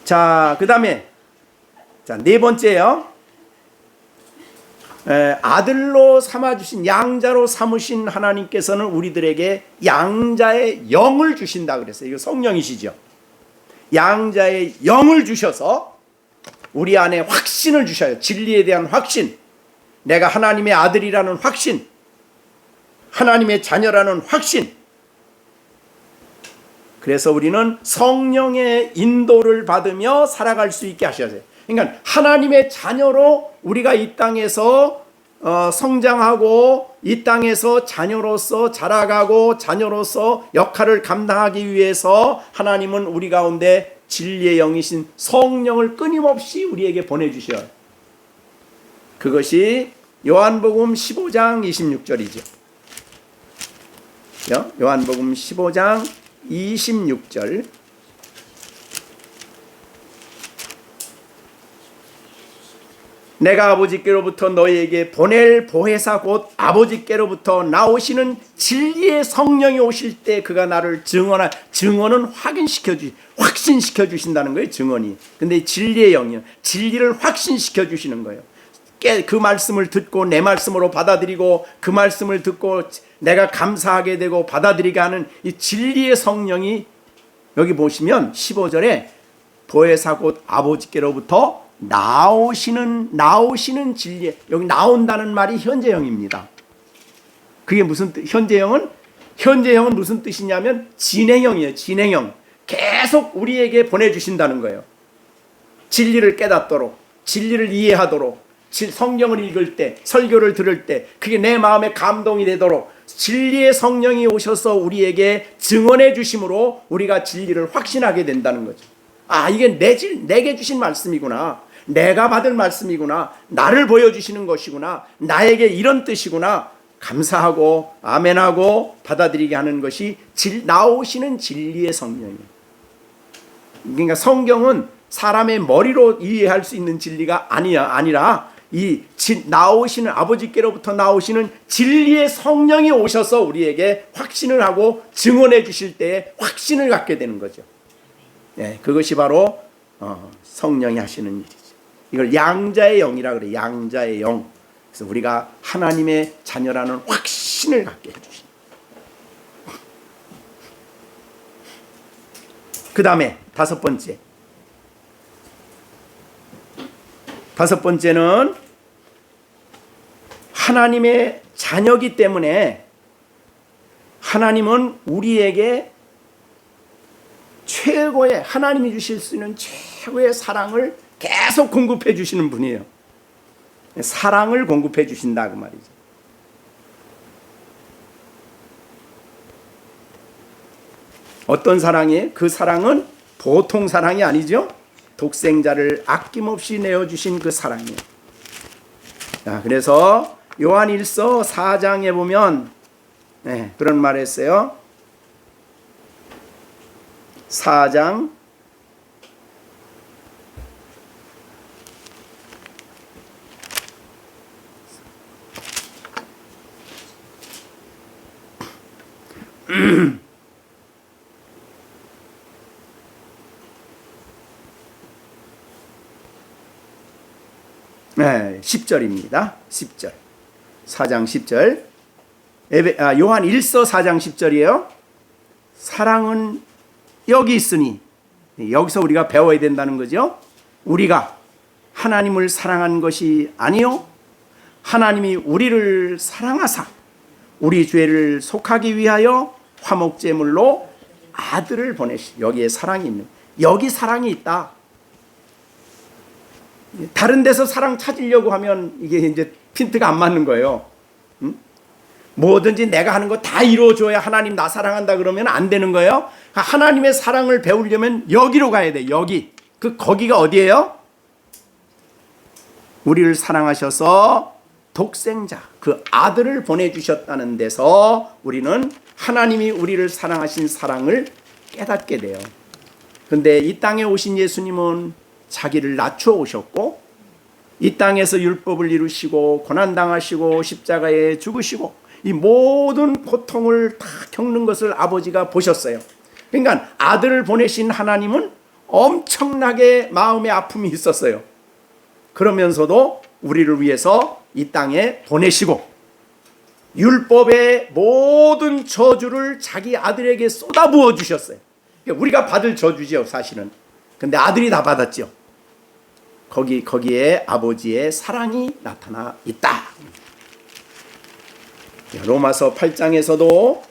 자, 그 다음에 네 번째요. 아들로 삼아주신, 양자로 삼으신 하나님께서는 우리들에게 양자의 영을 주신다 그랬어요. 이거 성령이시죠. 양자의 영을 주셔서 우리 안에 확신을 주셔요. 진리에 대한 확신, 내가 하나님의 아들이라는 확신, 하나님의 자녀라는 확신. 그래서 우리는 성령의 인도를 받으며 살아갈 수 있게 하셔야 돼요. 그러니까 하나님의 자녀로 우리가 이 땅에서 성장하고 이 땅에서 자녀로서 자라가고 자녀로서 역할을 감당하기 위해서 하나님은 우리 가운데 진리의 영이신 성령을 끊임없이 우리에게 보내주셔요. 그것이 요한복음 15장 26절이죠. 요한복음 15장 26절. 내가 아버지께로부터 너희에게 보낼 보혜사 곧 아버지께로부터 나오시는 진리의 성령이 오실 때 그가 나를 증언은 확신시켜 주신다는 거예요. 증언이. 근데 진리의 영이요, 진리를 확신시켜 주시는 거예요. 그 말씀을 듣고 내 말씀으로 받아들이고, 그 말씀을 듣고 내가 감사하게 되고 받아들이게 하는 이 진리의 성령이, 여기 보시면 15절에 보혜사 곧 아버지께로부터 나오시는 진리, 여기 나온다는 말이 현재형입니다. 그게 무슨 현재형은 무슨 뜻이냐면 진행형이에요. 진행형. 계속 우리에게 보내주신다는 거예요. 진리를 깨닫도록, 진리를 이해하도록, 성경을 읽을 때, 설교를 들을 때 그게 내 마음에 감동이 되도록 진리의 성령이 오셔서 우리에게 증언해 주심으로 우리가 진리를 확신하게 된다는 거죠. 아, 이게 내게 주신 말씀이구나, 내가 받을 말씀이구나, 나를 보여주시는 것이구나, 나에게 이런 뜻이구나, 감사하고 아멘하고 받아들이게 하는 것이 나오시는 진리의 성령이에요. 그러니까 성경은 사람의 머리로 이해할 수 있는 진리가 아니라 이 나오시는 아버지께로부터 나오시는 진리의 성령이 오셔서 우리에게 확신을 하고 증언해 주실 때에 확신을 갖게 되는 거죠. 네, 그것이 바로 성령이 하시는 일이죠. 이걸 양자의 영이라 그래요. 양자의 영. 그래서 우리가 하나님의 자녀라는 확신을 갖게 해주신. 그 다음에 다섯 번째는 하나님의 자녀이기 때문에 하나님은 우리에게 하나님이 주실 수 있는 최고의 사랑을 계속 공급해 주시는 분이에요. 사랑을 공급해 주신다 그 말이죠. 어떤 사랑이에요? 그 사랑은 보통 사랑이 아니죠. 독생자를 아낌없이 내어주신 그 사랑이에요. 자, 그래서 요한 1서 4장에 보면 그런 말 했어요. 4장 10절입니다. 10절. 4장 10절. 요한 1서 4장 10절이에요. 사랑은 여기 있으니, 여기서 우리가 배워야 된다는 거죠. 우리가 하나님을 사랑한 것이 아니요 하나님이 우리를 사랑하사 우리 죄를 속하기 위하여 화목제물로 아들을 보내시. 여기에 사랑이 있는, 여기 사랑이 있다. 다른 데서 사랑 찾으려고 하면 이게 이제 핀트가 안 맞는 거예요. 뭐든지 내가 하는 거 다 이루어줘야 하나님 나 사랑한다 그러면 안 되는 거예요. 하나님의 사랑을 배우려면 여기로 가야 돼. 여기. 거기가 어디예요? 우리를 사랑하셔서 독생자, 그 아들을 보내주셨다는 데서 우리는 하나님이 우리를 사랑하신 사랑을 깨닫게 돼요. 근데 이 땅에 오신 예수님은 자기를 낮춰 오셨고, 이 땅에서 율법을 이루시고 고난당하시고 십자가에 죽으시고 이 모든 고통을 다 겪는 것을 아버지가 보셨어요. 그러니까 아들을 보내신 하나님은 엄청나게 마음의 아픔이 있었어요. 그러면서도 우리를 위해서 이 땅에 보내시고 율법의 모든 저주를 자기 아들에게 쏟아부어 주셨어요. 우리가 받을 저주죠, 사실은. 근데 아들이 다 받았죠. 거기에 아버지의 사랑이 나타나 있다. 로마서 8장에서도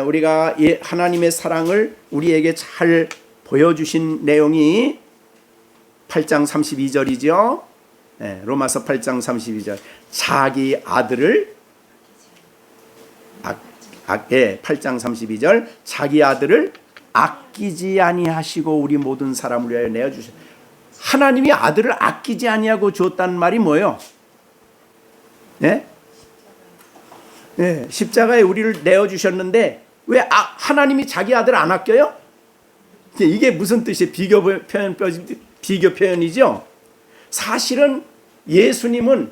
우리가 하나님의 사랑을 우리에게 잘 보여주신 내용이 8장 32절이죠. 로마서 8장 32절. 자기 아들을 8장 32절. 자기 아들을 아끼지 아니하시고 우리 모든 사람을 위하여 내어주셨다. 하나님이 아들을 아끼지 아니하고 줬다는 말이 뭐예요? 십자가에 우리를 내어주셨는데 왜 하나님이 자기 아들을 안 아껴요? 이게 무슨 뜻이에요? 비교 표현이죠. 사실은 예수님은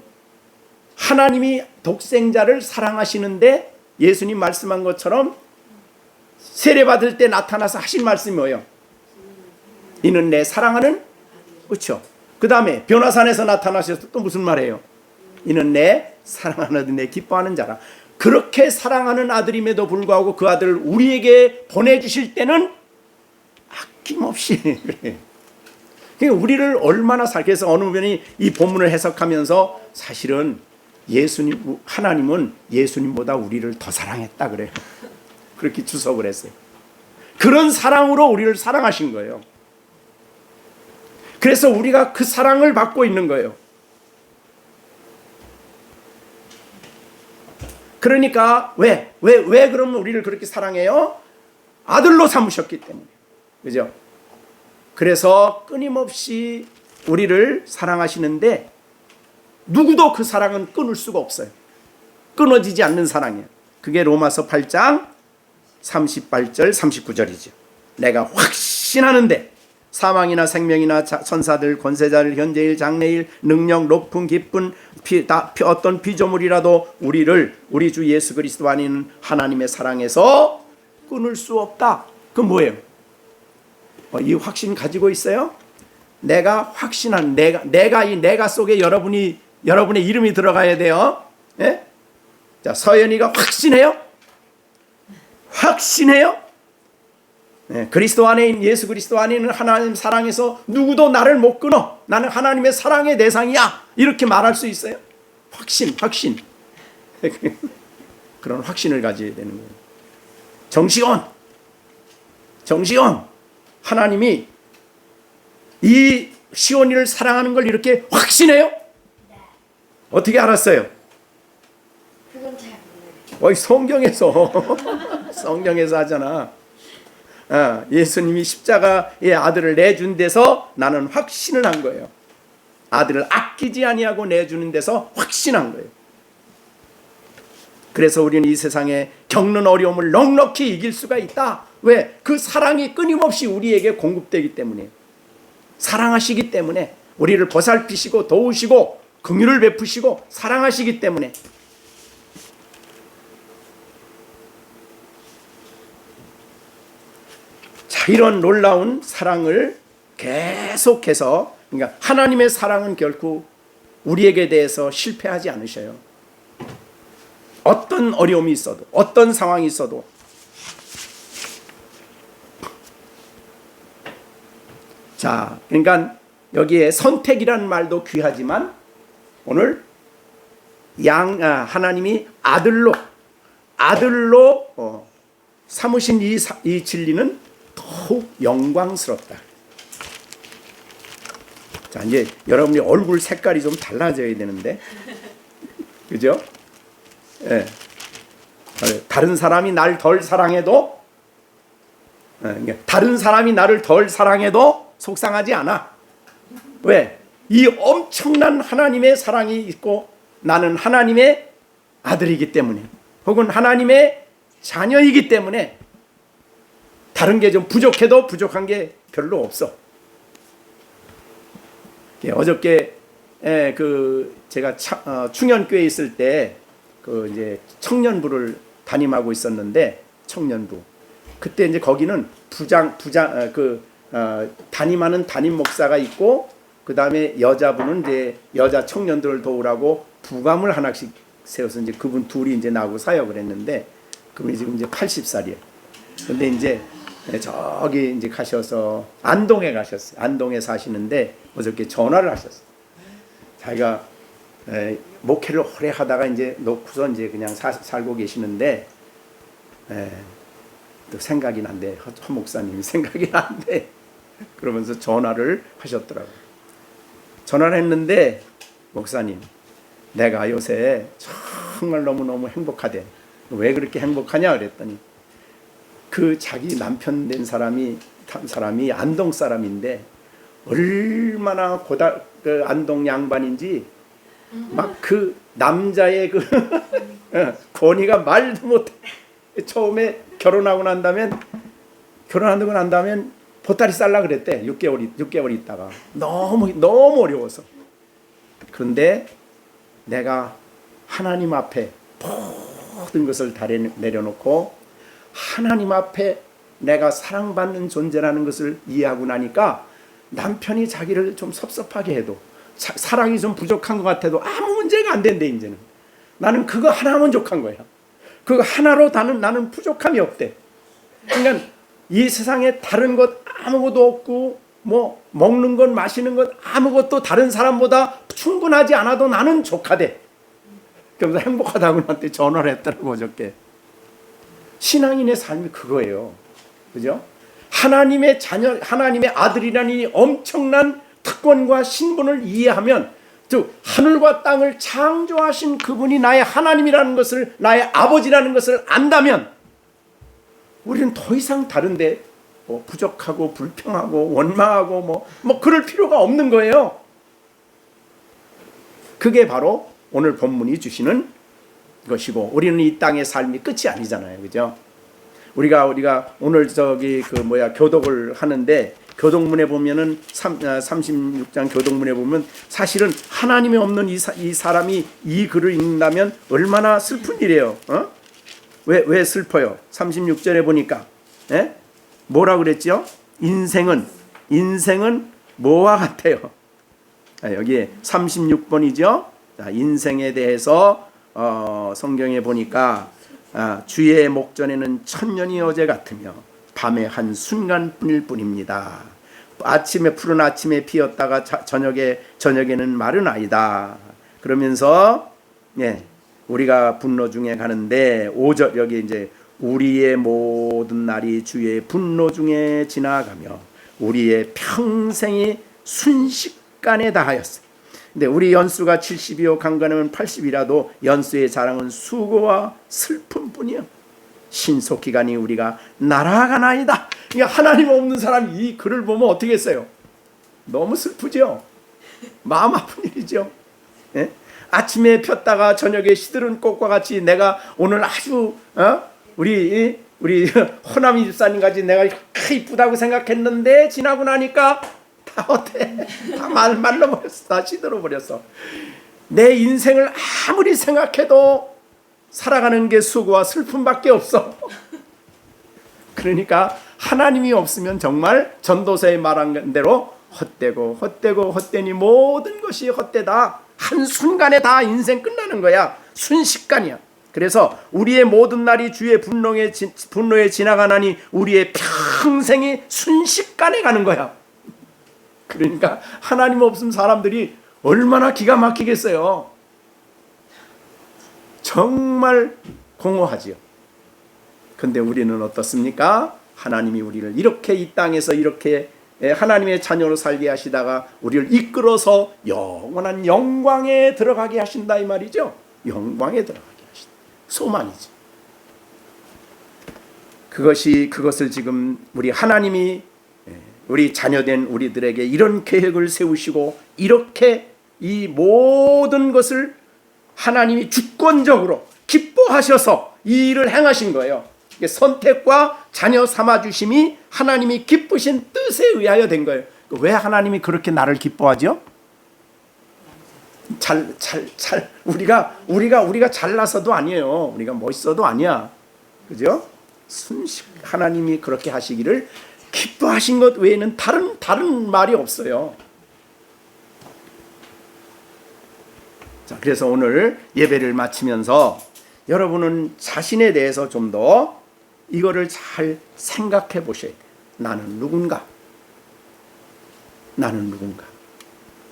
하나님이 독생자를 사랑하시는데 예수님 말씀한 것처럼 세례받을 때 나타나서 하신 말씀이 뭐예요? 이는 내 사랑하는, 그렇죠. 그 다음에 변화산에서 나타나셔서 또 무슨 말이에요? 이는 내 사랑하는 아들, 내 기뻐하는 자라. 그렇게 사랑하는 아들임에도 불구하고 그 아들을 우리에게 보내주실 때는 아낌없이 그러니까 우리를 얼마나 그래서 어느 분이 이 본문을 해석하면서 사실은 하나님은 예수님보다 우리를 더 사랑했다 그래요. 그렇게 주석을 했어요. 그런 사랑으로 우리를 사랑하신 거예요. 그래서 우리가 그 사랑을 받고 있는 거예요. 그러니까 왜 그러면 우리를 그렇게 사랑해요? 아들로 삼으셨기 때문에. 그죠? 그래서 끊임없이 우리를 사랑하시는데 누구도 그 사랑은 끊을 수가 없어요. 끊어지지 않는 사랑이에요. 그게 로마서 8장 38절 39절이죠. 내가 확신하는데 사망이나 생명이나 천사들, 권세자들, 현재일, 장래일, 능력, 높은, 깊은 어떤 피조물이라도 우리 주 예수 그리스도 아닌 하나님의 사랑에서 끊을 수 없다. 그건 뭐예요? 이 확신 가지고 있어요? 내가 확신한 내가 속에 여러분의 이름이 들어가야 돼요. 예? 자, 서연이가 확신해요? 확신해요? 네, 그리스도 안에 있는 예수 그리스도 안에 있는 하나님 사랑에서 누구도 나를 못 끊어. 나는 하나님의 사랑의 대상이야. 이렇게 말할 수 있어요? 확신. 그런 확신을 가져야 되는 거예요. 정시온. 하나님이 이 시온이를 사랑하는 걸 이렇게 확신해요? 어떻게 알았어요? 그건 잘 몰라요. 성경에서 하잖아. 예수님이 십자가의 아들을 내준 데서 나는 확신을 한 거예요. 아들을 아끼지 아니하고 내주는 데서 확신한 거예요. 그래서 우리는 이 세상에 겪는 어려움을 넉넉히 이길 수가 있다. 왜? 그 사랑이 끊임없이 우리에게 공급되기 때문에, 사랑하시기 때문에, 우리를 보살피시고 도우시고 긍휼을 베푸시고 사랑하시기 때문에. 자, 이런 놀라운 사랑을 계속해서, 그러니까 하나님의 사랑은 결코 우리에게 대해서 실패하지 않으셔요. 어떤 어려움이 있어도, 어떤 상황이 있어도. 자, 그러니까 여기에 선택이라는 말도 귀하지만 오늘 하나님이 아들로 삼으신 이 진리는 더욱 영광스럽다. 자, 이제 여러분이 얼굴 색깔이 좀 달라져야 되는데, 그죠? 예. 다른 사람이 날 덜 사랑해도, 다른 사람이 나를 덜 사랑해도 속상하지 않아. 왜? 이 엄청난 하나님의 사랑이 있고 나는 하나님의 아들이기 때문에, 혹은 하나님의 자녀이기 때문에 다른 게 좀 부족해도 부족한 게 별로 없어. 어저께 제가 충현교회에 있을 때 이제 청년부를 담임하고 있었는데, 청년부 그때 이제 거기는 담임하는 담임 목사가 있고, 그 다음에 여자분은 이제 여자 청년들을 도우라고 부감을 하나씩 세워서 이제 그분 둘이 이제 나하고 사역을 했는데, 그분이 지금 이제 80살이에요. 근데 이제 저기 이제 가셔서 안동에 가셨어요. 안동에 사시는데 어저께 전화를 하셨어요. 자기가 목회를 오래 하다가 이제 놓고서 이제 그냥 살고 계시는데, 또 생각이 난대. 허 목사님이 생각이 난대. 그러면서 전화를 하셨더라고요. 전화를 했는데, 목사님, 내가 요새 정말 너무너무 행복하대. 왜 그렇게 행복하냐 그랬더니, 그 자기 남편 된 사람이 안동 사람인데 얼마나 그 안동 양반인지 막 그 남자의 그 권위가 말도 못해. 처음에 결혼하고 난 다음엔 보따리 쌀라 그랬대. 6개월 있다가 너무 어려워서. 그런데 내가 하나님 앞에 모든 것을 다 내려놓고 하나님 앞에 내가 사랑받는 존재라는 것을 이해하고 나니까, 남편이 자기를 좀 섭섭하게 해도, 사랑이 좀 부족한 것 같아도 아무 문제가 안 된대. 이제는 나는 그거 하나면 족한 거야. 그거 하나로 나는 부족함이 없대. 그러니까 이 세상에 다른 것 아무것도 없고, 뭐 먹는 것 마시는 것 아무것도 다른 사람보다 충분하지 않아도 나는 족하대. 그러면서 행복하다고 나한테 전화를 했더라고 어저께. 신앙인의 삶이 그거예요. 그죠? 하나님의 자녀, 하나님의 아들이라는 엄청난 특권과 신분을 이해하면, 즉 하늘과 땅을 창조하신 그분이 나의 하나님이라는 것을, 나의 아버지라는 것을 안다면, 우리는 더 이상 다른데 뭐 부족하고 불평하고 원망하고 뭐 그럴 필요가 없는 거예요. 그게 바로 오늘 본문이 주시는 것이고, 우리는 이 땅의 삶이 끝이 아니잖아요. 그죠? 우리가 오늘 교독을 하는데, 교독문에 보면은 36장 교독문에 보면 사실은 하나님이 없는 이 사람이 이 글을 읽는다면 얼마나 슬픈 일이에요. 왜 슬퍼요? 36절에 보니까 뭐라 그랬죠? 인생은 뭐와 같아요? 여기에 36번이죠. 인생에 대해서 성경에 보니까 주의 목전에는 천년이 어제 같으며 밤의 한 순간뿐일 뿐입니다. 푸른 아침에 피었다가 저녁에는 마른 아이다. 그러면서 우리가 분노 중에 가는데 5절 여기 이제 우리의 모든 날이 주의 분노 중에 지나가며 우리의 평생이 순식간에 다하였어. 근데 우리 연수가 70이요 강건하면 80이라도 연수의 자랑은 수고와 슬픔뿐이요 신속기간이 우리가 날아가나이다. 하나님 없는 사람이 이 글을 보면 어떻게 했어요? 너무 슬프죠? 마음 아픈 일이죠. 예? 아침에 폈다가 저녁에 시들은 꽃과 같이 내가 오늘 아주 우리 호남이 집사님 같이 내가 이쁘다고 생각했는데 지나고 나니까 다 어때? 다 말라버렸어. 다 시들어버렸어. 내 인생을 아무리 생각해도 살아가는 게 수고와 슬픔밖에 없어. 그러니까 하나님이 없으면 정말 전도서에 말한 대로 헛되니 모든 것이 헛되다. 한순간에 다 인생 끝나는 거야. 순식간이야. 그래서 우리의 모든 날이 주의 분노에 지나가나니 우리의 평생이 순식간에 가는 거야. 그러니까 하나님 없으면 사람들이 얼마나 기가 막히겠어요. 정말 공허하지요. 근데 우리는 어떻습니까? 하나님이 우리를 이렇게 이 땅에서 이렇게 하나님의 자녀로 살게 하시다가 우리를 이끌어서 영원한 영광에 들어가게 하신다 이 말이죠. 영광에 들어가게 하신다. 소망이지. 그것을 지금 우리 하나님이 우리 자녀된 우리들에게 이런 계획을 세우시고 이렇게 이 모든 것을 하나님이 주권적으로 기뻐하셔서 이 일을 행하신 거예요. 선택과 자녀 삼아주심이 하나님이 기쁘신 뜻에 의하여 된 거예요. 왜 하나님이 그렇게 나를 기뻐하죠? 우리가 잘나서도 아니에요. 우리가 멋있어도 아니야. 그죠? 하나님이 그렇게 하시기를 기뻐하신 것 외에는 다른 말이 없어요. 자, 그래서 오늘 예배를 마치면서 여러분은 자신에 대해서 좀 더 이거를 잘 생각해 보셔야 돼요. 나는 누군가?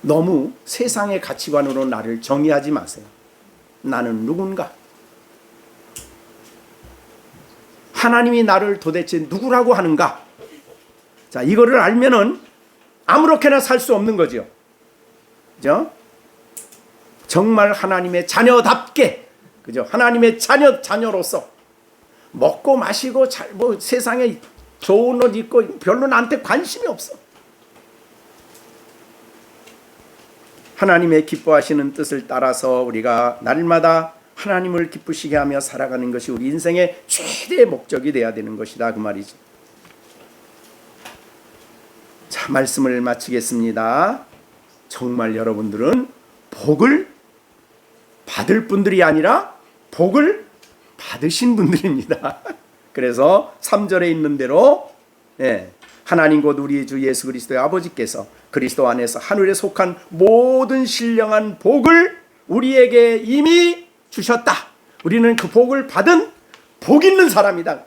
너무 세상의 가치관으로 나를 정의하지 마세요. 나는 누군가? 하나님이 나를 도대체 누구라고 하는가? 자, 이거를 알면은 아무렇게나 살 수 없는 거죠. 그죠? 정말 하나님의 자녀답게, 그죠? 하나님의 자녀로서 먹고 마시고 세상에 좋은 옷 입고 별로 나한테 관심이 없어. 하나님의 기뻐하시는 뜻을 따라서 우리가 날마다 하나님을 기쁘시게 하며 살아가는 것이 우리 인생의 최대의 목적이 돼야 되는 것이다 그 말이지. 자, 말씀을 마치겠습니다. 정말 여러분들은 복을 받을 분들이 아니라 복을 받으신 분들입니다. 그래서 3절에 있는 대로 하나님 곧 우리 주 예수 그리스도의 아버지께서 그리스도 안에서 하늘에 속한 모든 신령한 복을 우리에게 이미 주셨다. 우리는 그 복을 받은 복 있는 사람이다.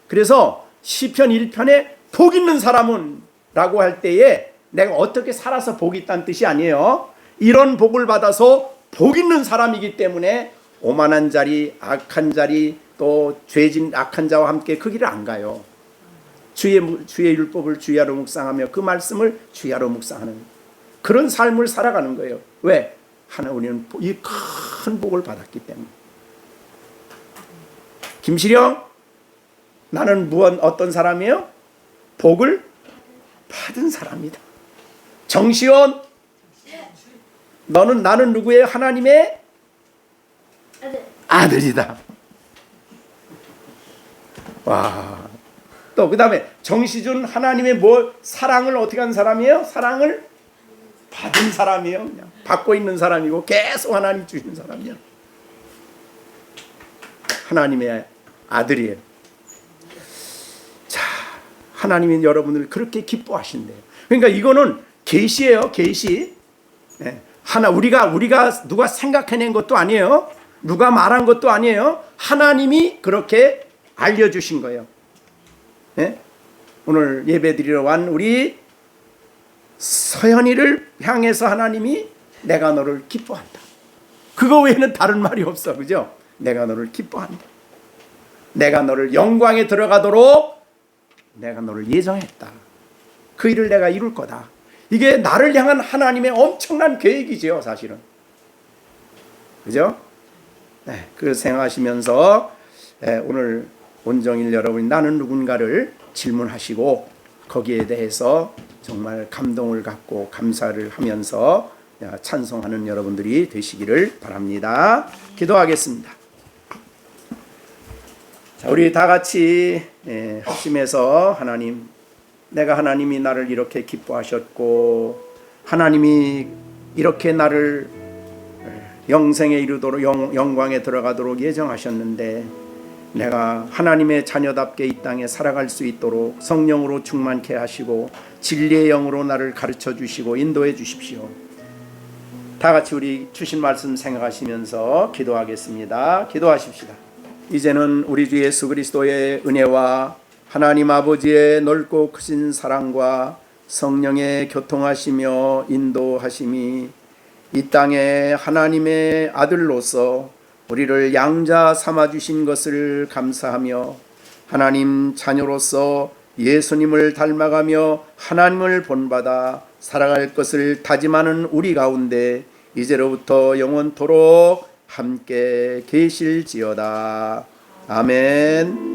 그래서 시편 1편에 복 있는 사람은 라고 할 때에 내가 어떻게 살아서 복이 있다는 뜻이 아니에요. 이런 복을 받아서 복 있는 사람이기 때문에 오만한 자리, 악한 자리, 또 죄진 악한 자와 함께 그 길을 안 가요. 주의 율법을 주야로 묵상하며 그 말씀을 주야로 묵상하는 그런 삶을 살아가는 거예요. 왜? 우리는 이 큰 복을 받았기 때문에. 김시령, 나는 어떤 사람이에요? 복을 받은 사람이다. 정시원, 나는 누구예요? 하나님의 아들이다. 와. 또 그 다음에 정시준, 하나님의 사랑을 어떻게 한 사람이에요? 사랑을 받은 사람이에요. 그냥 받고 있는 사람이고 계속 하나님 주신 사람이에요. 하나님의 아들이에요. 자, 하나님이 여러분을 그렇게 기뻐하신대요. 그러니까 이거는 계시예요. 계시. 우리가 누가 생각해낸 것도 아니에요. 누가 말한 것도 아니에요. 하나님이 그렇게 알려주신 거예요. 오늘 예배드리러 간 우리 서연이를 향해서 하나님이 내가 너를 기뻐한다. 그거 외에는 다른 말이 없어. 그죠? 내가 너를 기뻐한다. 내가 너를 영광에 들어가도록 내가 너를 예정했다. 그 일을 내가 이룰 거다. 이게 나를 향한 하나님의 엄청난 계획이죠, 사실은. 그죠? 그 생각하시면서 오늘 온종일 여러분이 나는 누군가를 질문하시고 거기에 대해서 정말 감동을 갖고 감사를 하면서 찬송하는 여러분들이 되시기를 바랍니다. 기도하겠습니다. 자, 우리 다 같이 합심해서 하나님, 내가 하나님이 나를 이렇게 기뻐하셨고 하나님이 이렇게 나를 영생에 이르도록 영광에 들어가도록 예정하셨는데 내가 하나님의 자녀답게 이 땅에 살아갈 수 있도록 성령으로 충만케 하시고 진리의 영으로 나를 가르쳐 주시고 인도해 주십시오. 다 같이 우리 주신 말씀 생각하시면서 기도하겠습니다. 기도하십시다. 이제는 우리 주 예수 그리스도의 은혜와 하나님 아버지의 넓고 크신 사랑과 성령의 교통하시며 인도하심이 이 땅에 하나님의 아들로서 우리를 양자 삼아주신 것을 감사하며 하나님 자녀로서 예수님을 닮아가며 하나님을 본받아 살아갈 것을 다짐하는 우리 가운데 이제로부터 영원토록 함께 계실지어다. 아멘.